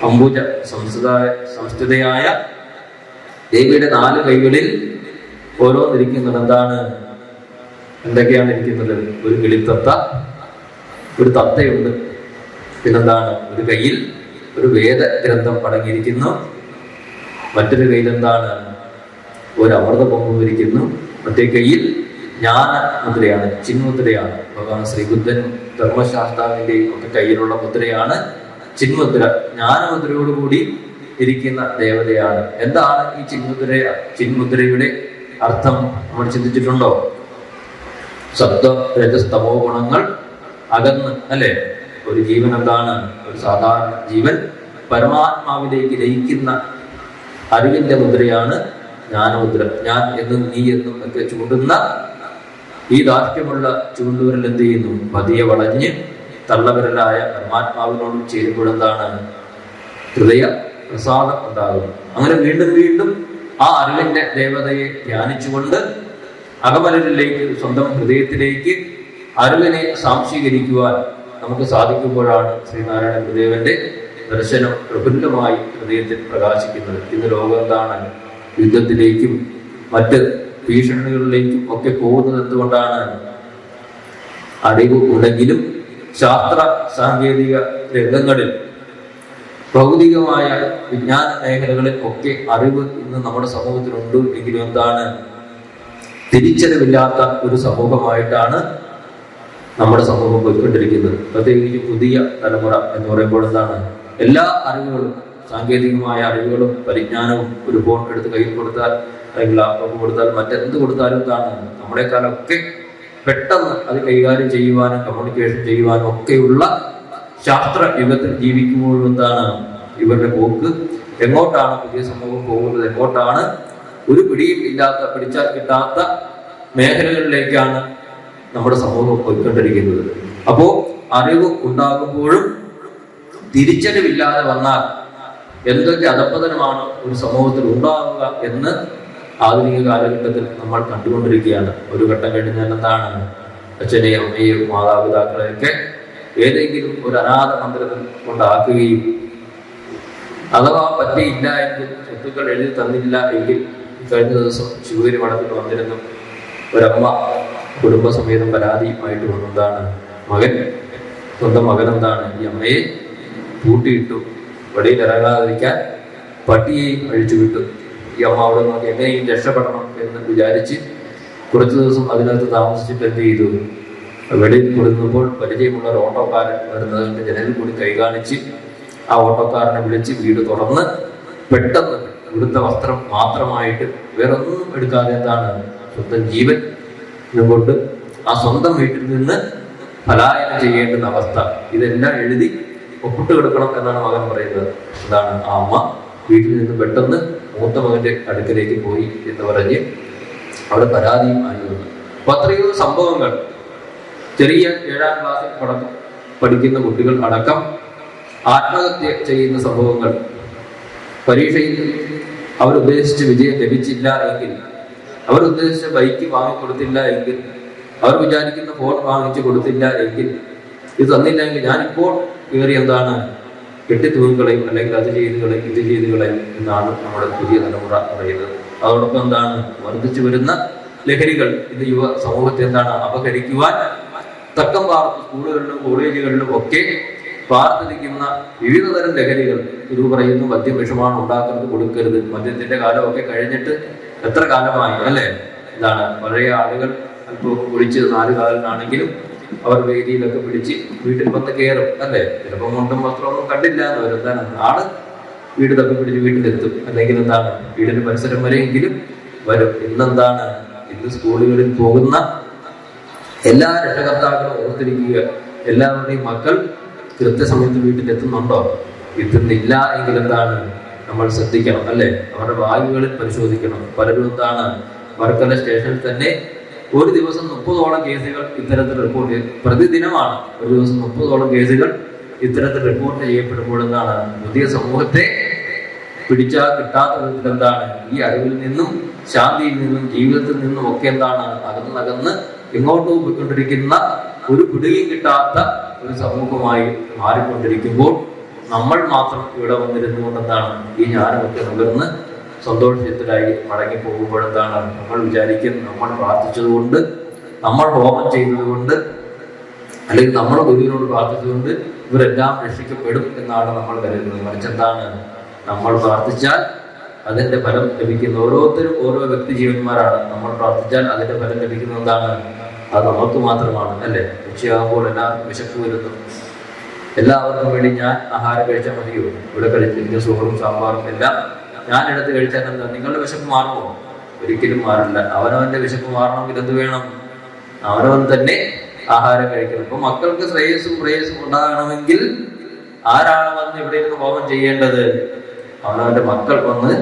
അംബുജ സംസ്ഥിതയായ ദേവിയുടെ 4 കൈകളിൽ ഓരോന്നിരിക്കുന്നത് എന്താണ്? എന്തൊക്കെയാണ് ഇരിക്കുന്നത്? ഒരു കിളിത്തത്ത, ഒരു തത്തയുണ്ട്, പിന്നെന്താണ്? ഒരു കയ്യിൽ ഒരു വേദഗ്രന്ഥം അടങ്ങിയിരിക്കുന്നു, മറ്റൊരു കയ്യിൽ എന്താണ്? ഒരു അമൃത പൊങ്ങും ഇരിക്കുന്നു, മറ്റേ കയ്യിൽ ജ്ഞാന മുദ്രയാണ്, ചിന്മുദ്രയാണ്. ഭഗവാൻ ശ്രീബുദ്ധനും ധർമ്മശാസ്താവിന്റെയും ഒക്കെ കയ്യിലുള്ള മുദ്രയാണ് ചിന്മുദ്ര. ജ്ഞാനമുദ്രയോടുകൂടി ഇരിക്കുന്ന ദേവതയാണ്. എന്താണ് ഈ ചിന്മുദ്രയുടെ അർത്ഥം നമ്മൾ ചിന്തിച്ചിട്ടുണ്ടോ? സത്വ രജസ്തമോ ഗുണങ്ങൾ അകന്ന്, അല്ലെ? ഒരു ജീവൻ എന്താണ്? ഒരു സാധാരണ ജീവൻ പരമാത്മാവിലേക്ക് ലയിക്കുന്ന അറിവിന്റെ മുദ്രയാണ് ജ്ഞാനമുദ്ര. ഞാൻ എന്നും നീ എന്നും ഒക്കെ ചൂണ്ടുന്ന ഈ ദാർഢ്യമുള്ള ചൂണ്ടുവിരൽ എന്ത് ചെയ്യുന്നു? പതിയെ വളഞ്ഞ് തള്ളവിരലായ പരമാത്മാവിനോടും ചേരുമ്പോൾ എന്താണ്? ഹൃദയ പ്രസാദം ഉണ്ടാകുന്നു. അങ്ങനെ വീണ്ടും വീണ്ടും ആ അറിവിന്റെ ദേവതയെ ധ്യാനിച്ചുകൊണ്ട് അകമലരിലേക്ക്, സ്വന്തം ഹൃദയത്തിലേക്ക് അറിവിനെ സാംശീകരിക്കുവാൻ നമുക്ക് സാധിക്കുമ്പോഴാണ് ശ്രീനാരായണ ഗുരുദേവന്റെ ദർശനം പ്രഫുല്ലമായി ഹൃദയത്തിൽ പ്രകാശിക്കുന്നത്. ഇന്ന് ലോകം എന്താണ്? യുദ്ധത്തിലേക്കും മറ്റ് ഭീഷണികളിലേക്കും ഒക്കെ പോകുന്നത് എന്തുകൊണ്ടാണ്? അറിവ് ഉണ്ടെങ്കിലും ശാസ്ത്ര സാങ്കേതിക രംഗങ്ങളിൽ, ഭൗതികമായ വിജ്ഞാന മേഖലകളിൽ ഒക്കെ അറിവ് ഇന്ന് നമ്മുടെ സമൂഹത്തിലുണ്ട് എങ്കിലും എന്താണ്? തിരിച്ചറിവില്ലാത്ത ഒരു സമൂഹമായിട്ടാണ് നമ്മുടെ സമൂഹം പോയിക്കൊണ്ടിരിക്കുന്നത്. പ്രത്യേകിച്ച് പുതിയ തലമുറ എന്ന് പറയുമ്പോൾ എന്താണ്? എല്ലാ അറിവുകളും, സാങ്കേതികമായ അറിവുകളും പരിജ്ഞാനവും ഒരു ഫോൺ എടുത്ത് കയ്യിൽ കൊടുത്താൽ, അല്ലെങ്കിൽ ലാപ്ടോപ്പ് കൊടുത്താൽ, മറ്റെന്ത് കൊടുത്താലും എന്താണ്? നമ്മളെക്കാളൊക്കെ പെട്ടെന്ന് അത് കൈകാര്യം ചെയ്യുവാനും കമ്മ്യൂണിക്കേഷൻ ചെയ്യുവാനും ഒക്കെയുള്ള ശാസ്ത്ര യുഗത്തിൽ ജീവിക്കുമ്പോഴും എന്താണ്? ഇവരുടെ പോക്ക് എങ്ങോട്ടാണ്? പുതിയ സമൂഹം പോകുന്നത് എങ്ങോട്ടാണ്? ഒരു പിടിയും ഇല്ലാത്ത, പിടിച്ചാൽ കിട്ടാത്ത മേഖലകളിലേക്കാണ് നമ്മുടെ സമൂഹം പോയിക്കൊണ്ടിരിക്കുന്നത്. അപ്പോ അറിവ് ഉണ്ടാകുമ്പോഴും തിരിച്ചറിവില്ലാതെ വന്നാൽ എന്തൊക്കെ അധപ്പതനമാണ് ഒരു സമൂഹത്തിൽ ഉണ്ടാവുക എന്ന് ആധുനിക കാലഘട്ടത്തിൽ നമ്മൾ കണ്ടുകൊണ്ടിരിക്കുകയാണ്. ഒരു ഘട്ടം കഴിഞ്ഞാൽ എന്താണ്? അച്ഛനെയും അമ്മയെയും മാതാപിതാക്കളെയൊക്കെ ഏതെങ്കിലും ഒരു അനാഥ മന്ദിരത്തിൽ കൊണ്ടാക്കുകയും, അഥവാ പറ്റിയില്ല എങ്കിൽ, സ്വത്തുക്കൾ എഴുതി തന്നില്ല എങ്കിൽ, കഴിഞ്ഞ ദിവസം ശിവഗിരി മഠത്തിൽ വന്നിരുന്നു ഒരമ്മ കുടുംബസമേതം പരാതിയുമായിട്ട് വന്നതാണ്. സ്വന്തം മകൻ എന്താണ്? ഈ അമ്മയെ പൂട്ടിയിട്ടു, വെളിയിൽ ഇറങ്ങാതിരിക്കാൻ പട്ടിയെയും അഴിച്ചു വിട്ടു. ഈ അമ്മ അവിടെ നോക്കി എങ്ങനെയും രക്ഷപ്പെടണം എന്ന് വിചാരിച്ച് കുറച്ചു ദിവസം അതിനകത്ത് താമസിച്ചിട്ട് എന്ത് ചെയ്തു? വെളിയിൽ കൊടുക്കുമ്പോൾ പരിചയമുള്ള ഒരു ഓട്ടോക്കാരൻ വരുന്നതിന്റെ ജനലിൽ കൂടി കൈ കാണിച്ച് ആ ഓട്ടോക്കാരനെ വിളിച്ച് വീട് തുറന്ന് പെട്ടെന്ന് ഇവിടുത്തെ വസ്ത്രം മാത്രമായിട്ട് വേറെ ഒന്നും എടുക്കാതെ എന്താണ്? സ്വന്തം ജീവൻ കൊണ്ട് ആ സ്വന്തം വീട്ടിൽ നിന്ന് പലായനം ചെയ്യേണ്ടുന്ന അവസ്ഥ. ഇതെല്ലാം എഴുതി ഒപ്പിട്ട് കിടക്കണം എന്നാണ് മകൻ പറയുന്നത്. എന്താണ്? ആ അമ്മ വീട്ടിൽ നിന്ന് പെട്ടെന്ന് മൂത്ത മകന്റെ അടുക്കലേക്ക് പോയി എന്ന് പറഞ്ഞ് അവിടെ പരാതിയും ആയി വന്നു. അപ്പൊ അത്രയോ സംഭവങ്ങൾ, ചെറിയ 7ാം ക്ലാസ്സിൽ പഠിക്കുന്ന കുട്ടികൾ അടക്കം ആത്മഹത്യ ചെയ്യുന്ന സംഭവങ്ങൾ, പരീക്ഷയിൽ അവരുദ്ദേശിച്ച വിജയം ലഭിച്ചില്ല എങ്കിൽ, അവരുദ്ദേശിച്ച ബൈക്ക് വാങ്ങിക്കൊടുത്തില്ല എങ്കിൽ, അവർ വിചാരിക്കുന്ന ഫോൺ വാങ്ങിച്ചു കൊടുത്തില്ല എങ്കിൽ, ഇത് തന്നില്ല എങ്കിൽ, ഞാനിപ്പോൾ കയറി എന്താണ് കെട്ടിത്തൂങ്ങിക്കളയും, അല്ലെങ്കിൽ അത് ചെയ്ത് കളയും, ഇത് ചെയ്ത് കളയും എന്നാണ് നമ്മുടെ പുതിയ തലമുറ പറയുന്നത്. അതോടൊപ്പം എന്താണ്, വർദ്ധിച്ചു വരുന്ന ലഹരികൾ ഇത് യുവ സമൂഹത്തെ എന്താണ് അപഹരിക്കുവാൻ തക്കം പാർത്ത് സ്കൂളുകളിലും കോളേജുകളിലും ഒക്കെ പാർത്തിരിക്കുന്ന വിവിധ തരം ലഹരികൾ. ഗുരു പറയുന്നു, മദ്യം വിഷമാണ്, ഉണ്ടാക്കരുത്, കൊടുക്കരുത്. മദ്യത്തിന്റെ കാലമൊക്കെ കഴിഞ്ഞിട്ട് എത്ര കാലമായി അല്ലേ? എന്താണ്, പഴയ ആളുകൾ അല്പം കുളിച്ച് 4 കാലിനാണെങ്കിലും അവർ വേദിയിലൊക്കെ പിടിച്ച് വീട്ടിൽ വന്ന് കയറും അല്ലേ? ചിലപ്പോൾ മുണ്ടും വസ്ത്രമൊന്നും കണ്ടില്ല എന്ന് വരും. എന്താണ്, ആള് വീട് തപ്പി പിടിച്ച് വീട്ടിലെത്തും, അല്ലെങ്കിൽ എന്താണ് വീടിന്റെ പരിസരം വരെയെങ്കിലും വരും. ഇന്നെന്താണ്, ഇന്ന് സ്കൂളുകളിൽ പോകുന്ന എല്ലാ രക്ഷകർത്താക്കളും ഓർത്തിരിക്കുക, എല്ലാവരുടെയും മക്കൾ കൃത്യസമയത്ത് വീട്ടിലെത്തുന്നുണ്ടോ? എത്തുന്നില്ല എങ്കിൽ എന്താണ്, നമ്മൾ ശ്രദ്ധിക്കണം അല്ലേ? അവരുടെ ബാഗുകളിൽ പരിശോധിക്കണം. പലരും എന്താണ്, വർക്കല സ്റ്റേഷനിൽ തന്നെ ഒരു ദിവസം 30ഓളം കേസുകൾ ഇത്തരത്തിൽ റിപ്പോർട്ട് പ്രതിദിനമാണ്. ഒരു ദിവസം 30ഓളം കേസുകൾ ഇത്തരത്തിൽ റിപ്പോർട്ട് ചെയ്യപ്പെടുമ്പോൾ എന്താണ്, പുതിയ സമൂഹത്തെ പിടിച്ചാൽ കിട്ടാത്ത വിധത്തിൽ എന്താണ്, ഈ അറിവിൽ നിന്നും ശാന്തിയിൽ നിന്നും ജീവിതത്തിൽ നിന്നും ഒക്കെ എന്താണ് അകന്ന് എങ്ങോട്ടോ പോയിക്കൊണ്ടിരിക്കുന്ന ഒരു പിടിയും കിട്ടാത്ത ഒരു സമൂഹമായി മാറിക്കൊണ്ടിരിക്കുമ്പോൾ നമ്മൾ മാത്രം ഇവിടെ വന്നിരുന്നുകൊണ്ട് എന്താണ് ഈ ജ്ഞാനമൊക്കെ നുകർന്ന് സന്തോഷത്തിലായി മടങ്ങി പോകുമ്പോഴെന്താണ് നമ്മൾ വിചാരിക്കുന്നത്, നമ്മൾ പ്രാർത്ഥിച്ചതുകൊണ്ട്, നമ്മൾ ഹോമം ചെയ്തതുകൊണ്ട്, അല്ലെങ്കിൽ നമ്മുടെ ഗുരുവിനോട് പ്രാർത്ഥിച്ചതുകൊണ്ട് ഇവരെല്ലാം രക്ഷിക്കപ്പെടും എന്നാണ് നമ്മൾ കരുതുന്നത്. മറിച്ചെന്താണ്, നമ്മൾ പ്രാർത്ഥിച്ചാൽ അതിന്റെ ഫലം ലഭിക്കുന്ന ഓരോരുത്തരും ഓരോ വ്യക്തി ജീവന്മാരാണ്. നമ്മൾ പ്രാർത്ഥിച്ചാൽ അതിന്റെ ഫലം ലഭിക്കുന്നതാണ്, അത് നമുക്ക് മാത്രമാണ് അല്ലേ? ഉച്ചയാകുമ്പോൾ എല്ലാവർക്കും വിശപ്പ് വരുന്നു. എല്ലാവർക്കും വേണ്ടി ഞാൻ ആഹാരം കഴിച്ചാൽ മതിയോ? ഇവിടെ കഴിച്ചിരിക്കുന്ന ചോറും സാമ്പാറും എല്ലാം ഞാൻ എടുത്ത് കഴിച്ചാൽ എന്താ, നിങ്ങളുടെ വിശപ്പ് മാറുമോ? ഒരിക്കലും മാറില്ല. അവനവന്റെ വിശപ്പ് മാറണമെങ്കിൽ എന്ത് വേണം? അവനവൻ തന്നെ ആഹാരം കഴിക്കണം. ഇപ്പൊ മക്കൾക്ക് ശ്രേയസ്സും പ്രേയസ്സും ഉണ്ടാകണമെങ്കിൽ ആരാണ് വന്ന് ഇവിടെ ഇരുന്ന് ഹോമം ചെയ്യേണ്ടത്? അവനവന്റെ മക്കൾ വന്ന്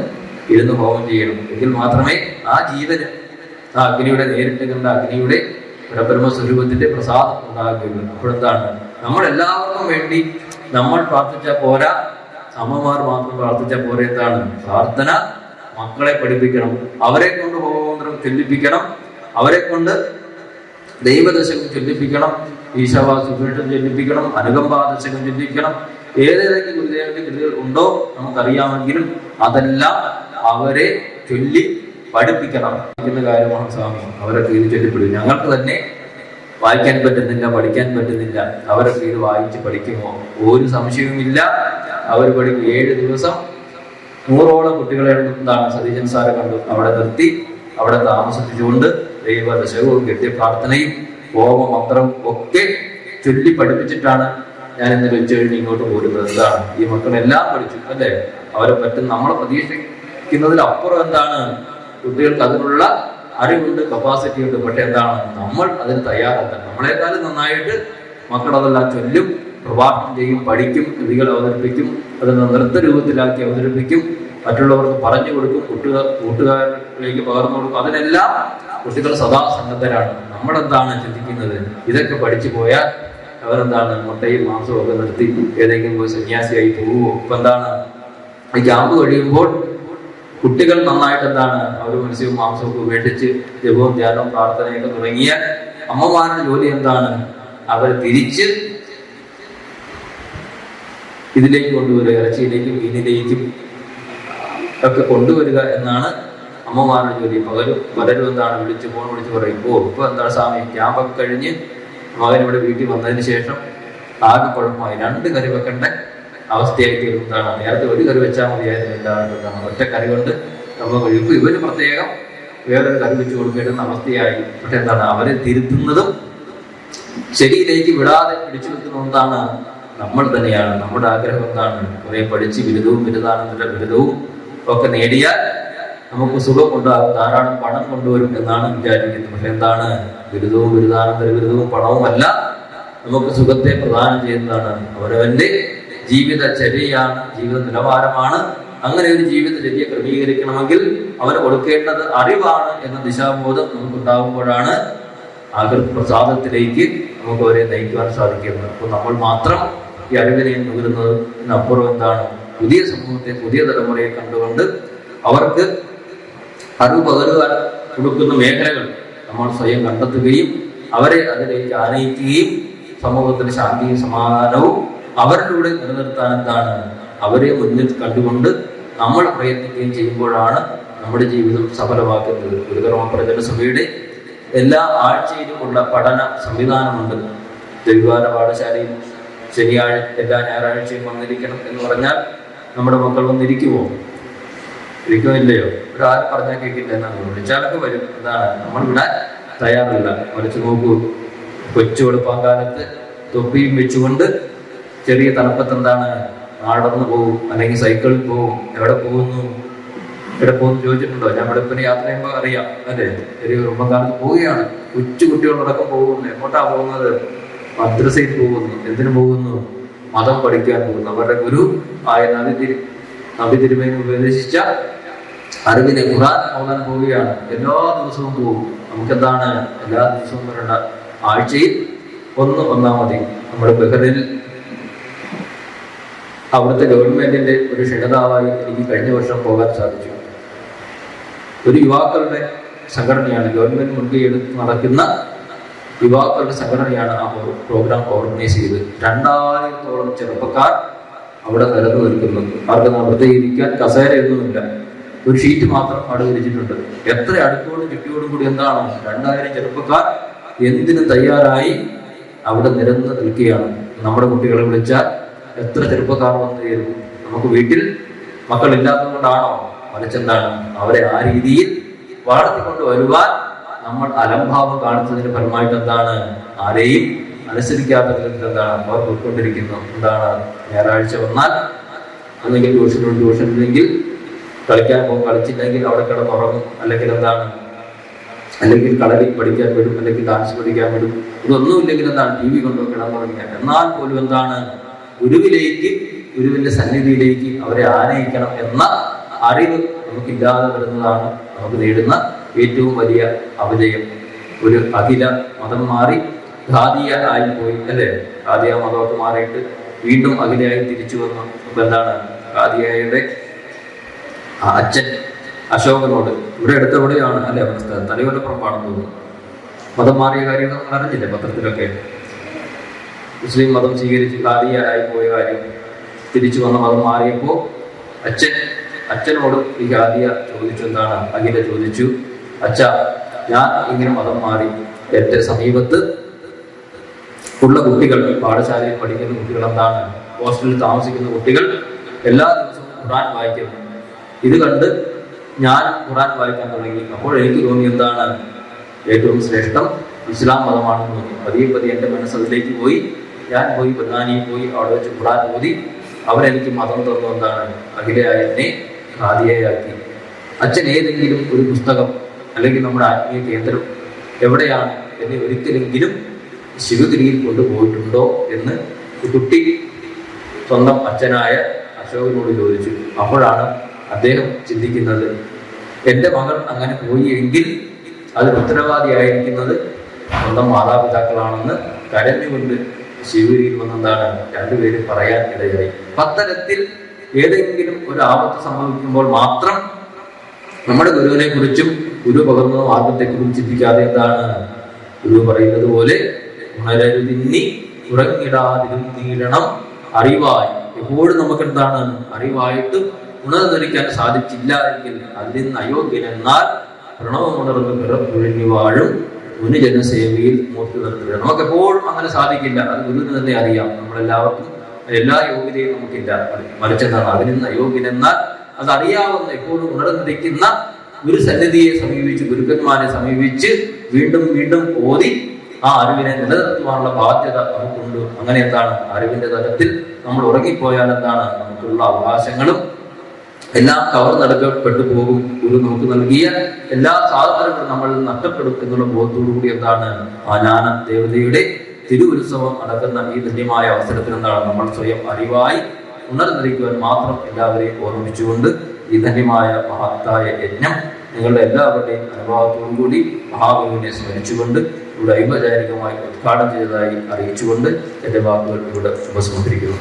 ഇരുന്ന് ഹോമം ചെയ്യണം. എങ്കിൽ മാത്രമേ ആ ജീവന്, ആ അഗ്നിയുടെ നേരിട്ട് കണ്ട അഗ്നിയുടെ പരബ്രഹ്മസ്വരൂപത്തിന്റെ പ്രസാദം ഉണ്ടാകുകയുള്ളൂ. അപ്പോഴെന്താണ്, നമ്മൾ എല്ലാവർക്കും വേണ്ടി നമ്മൾ പ്രാർത്ഥിച്ചാൽ പോരാ, അമ്മമാർ മാത്രം പ്രാർത്ഥിച്ചാൽ പോരാ. എന്താണ് പ്രാർത്ഥന? മക്കളെ പഠിപ്പിക്കണം, അവരെ കൊണ്ട് ഹോമമന്ത്രം ചൊല്ലിപ്പിക്കണം, അവരെ കൊണ്ട് ദൈവദശകം ചൊല്ലിപ്പിക്കണം, ഈശാവാസുപേഷം ചൊല്ലിപ്പിക്കണം, അനുകമ്പാദശകം ചൊല്ലിപ്പിക്കണം. ഏതേതൊക്കെ ഗുരുദേവന്റെ കൃതികൾ ഉണ്ടോ നമുക്കറിയാമെങ്കിലും അതെല്ലാം അവരെ ചൊല്ലി പഠിപ്പിക്കണം എന്ന കാര്യമാണ് സ്വാമി. അവരൊക്കെ ഇത് ചൊല്ലിപ്പെടും. ഞങ്ങൾക്ക് തന്നെ വായിക്കാൻ പറ്റുന്നില്ല, പഠിക്കാൻ പറ്റുന്നില്ല, അവരൊക്കെ ഇത് വായിച്ച് പഠിക്കുമോ? ഒരു സംശയവുമില്ല, അവർ പഠിക്കും. 7 ദിവസം 100ഓളം കുട്ടികളെ എന്താണ് സതീശൻ സാറെ കണ്ടു അവിടെ നിർത്തി, അവിടെ താമസിപ്പിച്ചുകൊണ്ട് ദൈവദശകവും കെട്ടിയ പ്രാർത്ഥനയും ഹോമ മന്ത്രവും ഒക്കെ ചൊല്ലി പഠിപ്പിച്ചിട്ടാണ് ഞാൻ ഇന്നലെ ഉച്ചകഴിഞ്ഞ് ഇങ്ങോട്ട് പോരുന്നത്. എന്താണ്, ഈ മക്കളെല്ലാം പഠിച്ചു അല്ലേ? അവരെ പറ്റും നമ്മളെ പ്രതീക്ഷിക്കുന്നതിലപ്പുറം എന്താണ്, കുട്ടികൾക്ക് അതിനുള്ള അറിവുണ്ട്, കപ്പാസിറ്റി ഉണ്ട്. പക്ഷെ എന്താണ്, നമ്മൾ അതിന് തയ്യാറല്ല. നമ്മളെക്കാളും നന്നായിട്ട് മക്കളതെല്ലാം ചൊല്ലും, പ്രഭാഷണം ചെയ്യും, പഠിക്കും, കൃതികൾ അവതരിപ്പിക്കും, അതിനെ നൃത്തരൂപത്തിലാക്കി അവതരിപ്പിക്കും, മറ്റുള്ളവർക്ക് പറഞ്ഞു കൊടുക്കും, കൂട്ടുകാരിലേക്ക് പകർന്നു കൊടുക്കും. അതിനെല്ലാം കുട്ടികൾ സദാ സന്നദ്ധരാണ്. നമ്മളെന്താണ് ചിന്തിക്കുന്നത്, ഇതൊക്കെ പഠിച്ചു പോയാൽ അവരെന്താണ് മുട്ടയും മാംസവും ഒക്കെ നിർത്തി ഏതെങ്കിലും പോയി സന്യാസിയായി പോവുമോ? ഇപ്പൊ എന്താണ്, ഈ ക്യാമ്പ് കഴിയുമ്പോൾ കുട്ടികൾ നന്നായിട്ട് എന്താണ് അവർ മത്സ്യവും മാംസവും ഒക്കെ ഉപേക്ഷിച്ച് ജപവും ധ്യാനവും പ്രാർത്ഥനയൊക്കെ തുടങ്ങിയ അമ്മമാരുടെ ജോലി എന്താണ്, അവർ തിരിച്ച് ഇതിലേക്ക് കൊണ്ടുവരിക, ഇറച്ചിയിലേക്കും മീനിലേക്കും ഒക്കെ കൊണ്ടുവരിക എന്നാണ് അമ്മമാരുടെ ജോലി. പലരും എന്താണ് ഫോൺ വിളിച്ച് പറയും, ഇപ്പൊ എന്താണ് സ്വാമി ക്യാമ്പൊക്കെ കഴിഞ്ഞ് മകൻ ഇവിടെ വീട്ടിൽ വന്നതിന് ശേഷം ആകെ കുഴപ്പമായി, 2 കറി വെക്കേണ്ട അവസ്ഥയായിരിക്കും. എന്താണ്, നേരത്തെ 1 കറി വെച്ചാൽ മതിയായിരുന്നു, എന്താണ് ഒറ്റ കറി കൊണ്ട് നമ്മൾ കഴിയും. ഇവര് പ്രത്യേകം വേറൊരു കറി വെച്ച് കൊടുക്കേണ്ടുന്ന അവസ്ഥയായി. പക്ഷെ എന്താണ്, അവരെ തിരുത്തുന്നതും ശരിയിലേക്ക് വിടാതെ പിടിച്ചു വെക്കുന്ന എന്താണ്, നമ്മൾ തന്നെയാണ്. നമ്മുടെ ആഗ്രഹം എന്താണ്, കുറെ പഠിച്ച് ബിരുദവും ബിരുദാനന്തര ബിരുദവും ഒക്കെ നേടിയാൽ നമുക്ക് സുഖം ഉണ്ടാകും, ധാരാളം പണം കൊണ്ടുവരും എന്നാണ് വിചാരിക്കുന്നത്. പക്ഷെ എന്താണ്, ബിരുദവും ബിരുദാനന്തര ബിരുദവും പണവുമല്ല നമുക്ക് സുഖത്തെ പ്രദാനം ചെയ്യുന്നതാണ്. അവരവന്റെ ജീവിതചര്യയാണ്, ജീവിത നിലവാരമാണ്. അങ്ങനെ ഒരു ജീവിതചര്യ ക്രമീകരിക്കണമെങ്കിൽ അവന് കൊടുക്കേണ്ടത് അറിവാണ് എന്ന ദിശാബോധം നമുക്കുണ്ടാകുമ്പോഴാണ് പ്രസാദത്തിലേക്ക് നമുക്ക് അവരെ നയിക്കുവാൻ സാധിക്കുന്നത്. അപ്പോൾ നമ്മൾ മാത്രം ഈ അറിവിനെ നുകരുന്നതിനപ്പുറം എന്താണ്, പുതിയ സമൂഹത്തെ, പുതിയ തലമുറയെ കണ്ടുകൊണ്ട് അവർക്ക് അറിവ് പകരുവാൻ കൊടുക്കുന്ന മേഖലകൾ നമ്മൾ സ്വയം കണ്ടെത്തുകയും അവരെ അതിലേക്ക് ആനയിക്കുകയും സമൂഹത്തിന് ശാന്തിയും സമാധാനവും അവരിലൂടെ നിലനിർത്താൻ എന്താണ്, അവരെ മുന്നിൽ കണ്ടുകൊണ്ട് നമ്മൾ പ്രയത്നിക്കുകയും ചെയ്യുമ്പോഴാണ് നമ്മുടെ ജീവിതം സഫലമാക്കുന്നത്. ഗുരുകർമ്മ പ്രചരണ സഭയുടെ എല്ലാ ആഴ്ചയിലുമുള്ള പഠന സംവിധാനമുണ്ട്. ദ്വൈവാര പാഠശാലയിൽ ശനിയാഴ്ച എല്ലാ ഞായറാഴ്ചയും വന്നിരിക്കണം എന്ന് പറഞ്ഞാൽ നമ്മുടെ മക്കൾ വന്നിരിക്കുമോ? ഇരിക്കുമില്ലയോ? ഒരാരും പറഞ്ഞാൽ കേൾക്കില്ല എന്നാണ്. വിളിച്ചാലൊക്കെ വരും. എന്താണ്, നമ്മൾ വിടാൻ തയ്യാറില്ല. മറിച്ച് നോക്കൂ, കൊച്ചു വെളുപ്പാങ്കാലത്ത് തൊപ്പിയും വെച്ചുകൊണ്ട് ചെറിയ തണുപ്പത്ത് എന്താണ് നടന്നു പോകും, അല്ലെങ്കിൽ സൈക്കിളിൽ പോകും. എവിടെ പോകുന്നു ചോദിച്ചിട്ടുണ്ടോ? ഞാൻ വെളുപ്പിന് യാത്ര ചെയ്യുമ്പോൾ അറിയാം അല്ലേ, ചെറിയ വെളുപ്പങ്കാലത്ത് പോവുകയാണ്. കൊച്ചു കുട്ടികളടക്കം പോകുന്നു. എങ്ങോട്ടാ പോകുന്നത്? മദ്രസയിൽ പോകുന്നു. എന്തിനു പോകുന്നു? മതം പഠിക്കാൻ പോകുന്നു. അവരുടെ ഗുരു ആയ നബി തിരുമേനി ഉപദേശിച്ച അറിവിനെ ഖുർആൻ ഓതാൻ പോവുകയാണ്. എല്ലാ ദിവസവും പോകും. നമുക്കെന്താണ്, എല്ലാ ദിവസവും വരേണ്ട, ആഴ്ചയിൽ ഒന്നാം മതി. നമ്മുടെ ബഹ്റിനിൽ അവിടുത്തെ ഗവൺമെന്റിന്റെ ഒരു ക്ഷണിതാവായി എനിക്ക് കഴിഞ്ഞ വർഷം പോകാൻ സാധിച്ചു. ഒരു യുവാക്കളുടെ സംഘടനയാണ്, ഗവൺമെന്റ് മുൻകൈ എടുത്ത് നടക്കുന്ന യുവാക്കളുടെ സംഘടനയാണ് ആ പ്രോഗ്രാം ഓർഗനൈസ് ചെയ്ത്. 2000-ഓളം ചെറുപ്പക്കാർ അവിടെ നിരന്നു നിൽക്കുന്നു. അവർക്ക് അവിടുത്തെ ഇരിക്കാൻ കസേരയൊന്നുമില്ല, ഒരു ഷീറ്റ് മാത്രം അവിടെ വിരിച്ചിട്ടുണ്ട്. എത്ര അടുത്തോടും ചുറ്റിയോടും കൂടി എന്താണ് 2000 ചെറുപ്പക്കാർ എന്തിനു തയ്യാറായി അവിടെ നിരന്ന് നിൽക്കുകയാണ്. നമ്മുടെ കുട്ടികളെ വിളിച്ചാൽ എത്ര ചെറുപ്പക്കാർ വന്നു ചേരും? നമുക്ക് വീട്ടിൽ മക്കളില്ലാത്തത് കൊണ്ടാണോ? മറിച്ചെന്താണ്, അവരെ ആ രീതിയിൽ വളർത്തിക്കൊണ്ട് വരുവാൻ നമ്മൾ അലംഭാവം കാണിച്ചതിന് ഫലമായിട്ട് എന്താണ്, ആരെയും അനുസരിക്കാത്ത വിധത്തിൽ എന്താണ് അവർ ഉൾക്കൊണ്ടിരിക്കുന്നു. എന്താണ്, ഞായറാഴ്ച വന്നാൽ അല്ലെങ്കിൽ ട്യൂഷനില്ലെങ്കിൽ കളിക്കാൻ പോകും, കളിച്ചില്ലെങ്കിൽ അവിടെ കിടന്നുറങ്ങും, അല്ലെങ്കിൽ എന്താണ്, അല്ലെങ്കിൽ കളരി പഠിക്കാൻ വിടും, അല്ലെങ്കിൽ ഡാൻസ് പഠിക്കാൻ വിടും. ഇതൊന്നുമില്ലെങ്കിൽ എന്താണ്, TV കൊണ്ടോ കിടന്നുറങ്ങിയാൽ. എന്നാൽ പോലും എന്താണ്, ഗുരുവിന്റെ സന്നിധിയിലേക്ക് അവരെ ആനയിക്കണം എന്ന അറിവ് നമുക്കില്ലാതെ വരുന്നതാണ് നമുക്ക് നേടുന്ന ഏറ്റവും വലിയ അപജയം. ഒരു അഖില മതം മാറി ഖാദിയ ആയി പോയി അല്ലേ, ഖാദിയ മതമൊക്കെ മാറിയിട്ട് വീണ്ടും അഖിലയായി തിരിച്ചു വന്നു. അപ്പൊ എന്താണ്, ഖാദിയയുടെ അച്ഛൻ അശോകനോട്, ഇവിടെ അടുത്തെവിടെയാണ് അല്ലെ അവസ്ഥ, തലയോലപ്പുറപ്പാണെന്ന് തോന്നുന്നു, മതം മാറിയ കാര്യം നമ്മൾ അറിഞ്ഞില്ലേ പത്രത്തിലൊക്കെ. മുസ്ലിം മതം സ്വീകരിച്ച് ഖാദിയ ആയി പോയ കാര്യം, തിരിച്ചു വന്ന മതം മാറിയപ്പോ അച്ഛനോട് ഈ ഖാദിയ ചോദിച്ചു, എന്താണ്, അഖില ചോദിച്ചു, അച്ഛ, ഞാൻ ഇങ്ങനെ മതം മാറി, എന്റെ സമീപത്ത് ഉള്ള കുട്ടികൾ, പാഠശാലയിൽ പഠിക്കുന്ന കുട്ടികൾ, എന്താണ്, ഹോസ്റ്റലിൽ താമസിക്കുന്ന കുട്ടികൾ എല്ലാ ദിവസവും ഖുർആൻ വായിക്കുന്നു. ഇത് കണ്ട് ഞാൻ ഖുർആൻ വായിക്കാൻ തുടങ്ങി. അപ്പോൾ എനിക്ക് തോന്നി എന്താണ്, ഏറ്റവും ശ്രേഷ്ഠം ഇസ്ലാം മതമാണെന്ന് തോന്നി. പതിയെ എൻ്റെ മനസ്സതിലേക്ക് പോയി. ഞാൻ പോയി ബദാനിയിൽ പോയി അവിടെ വെച്ച് ഖുർആൻ ഓതി. അവരെനിക്ക് മതം തന്നു. എന്താണ്, അഖിലയായ എന്നെ ഖാദിയയാക്കി. അച്ഛൻ ഏതെങ്കിലും ഒരു പുസ്തകം അല്ലെങ്കിൽ നമ്മുടെ ആത്മീയ കേന്ദ്രം എവിടെയാണ് എന്നെ ഒരിക്കലെങ്കിലും ശിവഗിരിയിൽ കൊണ്ടുപോയിട്ടുണ്ടോ എന്ന് കുട്ടി സ്വന്തം അച്ഛനായ അശോകനോട് ചോദിച്ചു. അപ്പോഴാണ് അദ്ദേഹം ചിന്തിക്കുന്നത്, എൻ്റെ മകൾ അങ്ങനെ പോയി എങ്കിൽ അതിന് ഉത്തരവാദിയായിരിക്കുന്നത് സ്വന്തം മാതാപിതാക്കളാണെന്ന് കരഞ്ഞുകൊണ്ട് ശിവഗിരിയിൽ വന്നെന്താണ് രണ്ടുപേരും പറയാൻ ഇടയായി. അത്തരത്തിൽ ഏതെങ്കിലും ഒരു ആപത്ത് സംഭവിക്കുമ്പോൾ മാത്രം നമ്മുടെ ഗുരുവിനെ കുറിച്ചും ഗുരു പകർന്ന മാർഗത്തെക്കുറിച്ചും ചിന്തിക്കാതെ എന്താണ്, ഗുരു പറയുന്നത് പോലെ ഉണരരുതിന്നി ഉറങ്ങിടാതിരുന്നീടണം അറിവായി. എപ്പോഴും നമുക്ക് എന്താണ്, അറിവായിട്ട് ഉണർന്നിരിക്കാൻ സാധിച്ചില്ല എങ്കിൽ അതിൽ നിന്ന് അയോഗ്യനെന്നാൽ പ്രണവമുണർന്ന് പിറപ്പൊഴിഞ്ഞു വാഴും മുനുജനസേവയിൽ മൂർത്തി നിർത്തുക. നമുക്ക് എപ്പോഴും അങ്ങനെ സാധിക്കില്ല. അത് ഗുരുവിന് തന്നെ അറിയാം. നമ്മളെല്ലാവർക്കും എല്ലാ യോഗ്യതയും നമുക്കില്ല. മറിച്ചെന്താണ്, അതിൽ നിന്ന് അയോഗ്യനെന്നാൽ അത് അറിയാവുന്ന, എപ്പോഴും ഉണർന്നിരിക്കുന്ന ഗുരു സന്നിധിയെ സമീപിച്ച്, ഗുരുക്കന്മാരെ സമീപിച്ച് വീണ്ടും വീണ്ടും ഓതി ആ അറിവിനെ നിലനിർത്തുവാനുള്ള ബാധ്യത നമുക്കുണ്ട്. അങ്ങനെ എന്താണ്, അറിവിന്റെ തലത്തിൽ നമ്മൾ ഉറങ്ങിപ്പോയാൽ എന്താണ്, നമുക്കുള്ള അവകാശങ്ങളും എല്ലാം കവർന്നെടുക്കപ്പെട്ടു പോകും. ഗുരു നമുക്ക് നൽകിയ എല്ലാ സാധനങ്ങളും നമ്മൾ നഷ്ടപ്പെടും എന്നുള്ള ബോധത്തോടു കൂടി എന്താണ്, ആ ജ്ഞാന ദേവതയുടെ തിരുവുത്സവം നടക്കുന്ന ഈ ധന്യമായ അവസരത്തിൽ എന്താണ്, നമ്മൾ സ്വയം അറിവായി ഉണർന്നിരിക്കുവാൻ മാത്രം എല്ലാവരെയും ഓർമ്മിച്ചുകൊണ്ട് ഈ ധന്യമായ മഹത്തായ യജ്ഞം നിങ്ങളുടെ എല്ലാവരുടെയും അനുഭവത്തോടു കൂടി മഹാഗുരുവിനെ സ്മരിച്ചുകൊണ്ട് ഇവിടെ ഔപചാരികമായി ഉദ്ഘാടനം ചെയ്തതായി അറിയിച്ചുകൊണ്ട് എൻ്റെ വാക്കുകൾ ഇവിടെ ഉപസംഹരിക്കുന്നു.